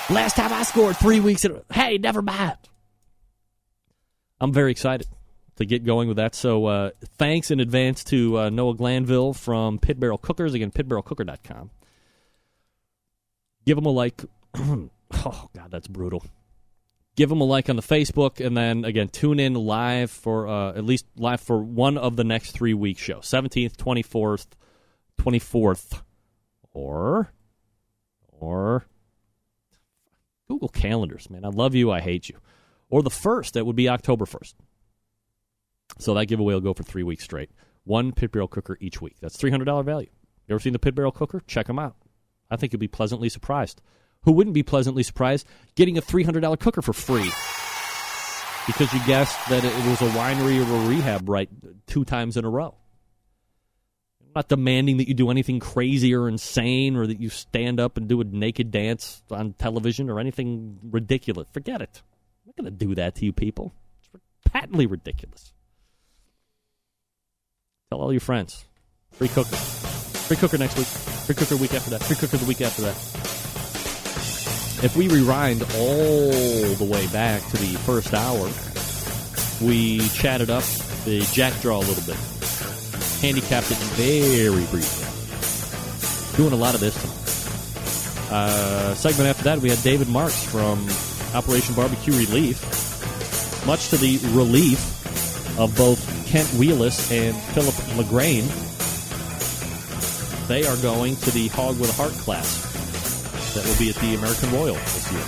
Last time I scored 3 weeks in a row. Hey, never mind. I'm very excited to get going with that. So thanks in advance to Noah Glanville from Pit Barrel Cookers. Again, pitbarrelcooker.com. Give them a like. Oh, God, that's brutal. Give them a like on the Facebook, and then, again, tune in live for, at least live for one of the next 3 week shows. 17th, 24th, or Google Calendars, man. I love you, I hate you. Or the 1st, that would be October 1st. So that giveaway will go for 3 weeks straight. One Pit Barrel Cooker each week. That's $300 value. You ever seen the Pit Barrel Cooker? Check them out. I think you'll be pleasantly surprised. Who wouldn't be pleasantly surprised getting a $300 cooker for free? Because you guessed that it was a winery or a rehab right 2 times in a row. I'm not demanding that you do anything crazy or insane or that you stand up and do a naked dance on television or anything ridiculous. Forget it. I'm not going to do that to you people. It's patently ridiculous. Tell all your friends. Free cooker. Free cooker next week. Free cooker week after that. Free cooker the week after that. If we rewind all the way back to the first hour, we chatted up the jack draw a little bit. Handicapped it very briefly. Doing a lot of this tonight. Segment after that, we had David Marks from Operation Barbecue Relief. Much to the relief of both Kent Wheelis and Philip LaGrain, they are going to the Hog with a Heart class that will be at the American Royal this year.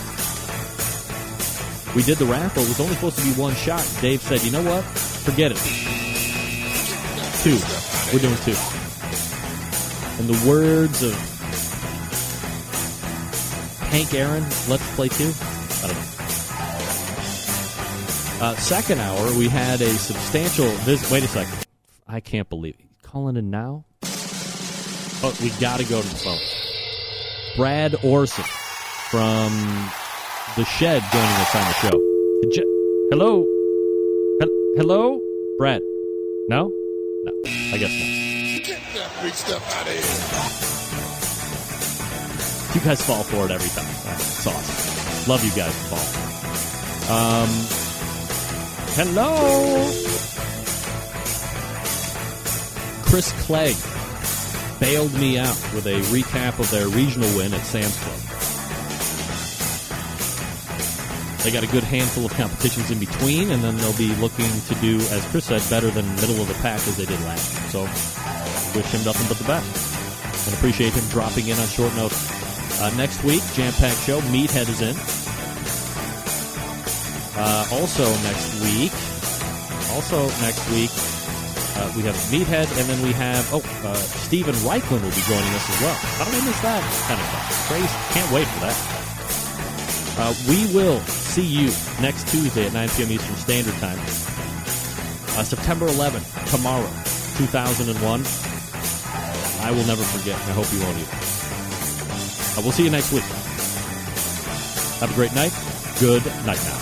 We did the raffle. It was only supposed to be one shot. Dave said, you know what? Forget it. 2. We're doing 2. In the words of Hank Aaron, let's play 2. I don't know. Second hour, we had a substantial visit. Wait a second. I can't believe it. Calling in now? Oh, we got to go to the phone. Brad Orson from The Shed joining us on the show. Hello? Hello? Brad? No? No. I guess not. Get that big stuff out of here. You guys fall for it every time. It's awesome. Love you guys to fall. Hello? Chris Clegg bailed me out with a recap of their regional win at Sam's Club. They got a good handful of competitions in between, and then they'll be looking to do, as Chris said, better than middle of the pack as they did last year. So, wish him nothing but the best. And appreciate him dropping in on short notice. Next week, jam-packed show. Meathead is in. Also next week, we have Meathead, and then we have, Steven Reichland will be joining us as well. How did I miss that kind of stuff? Crazy. Can't wait for that. We will see you next Tuesday at 9 p.m. Eastern Standard Time. September 11th, tomorrow, 2001. I will never forget, and I hope you won't either. We'll see you next week. Have a great night. Good night now.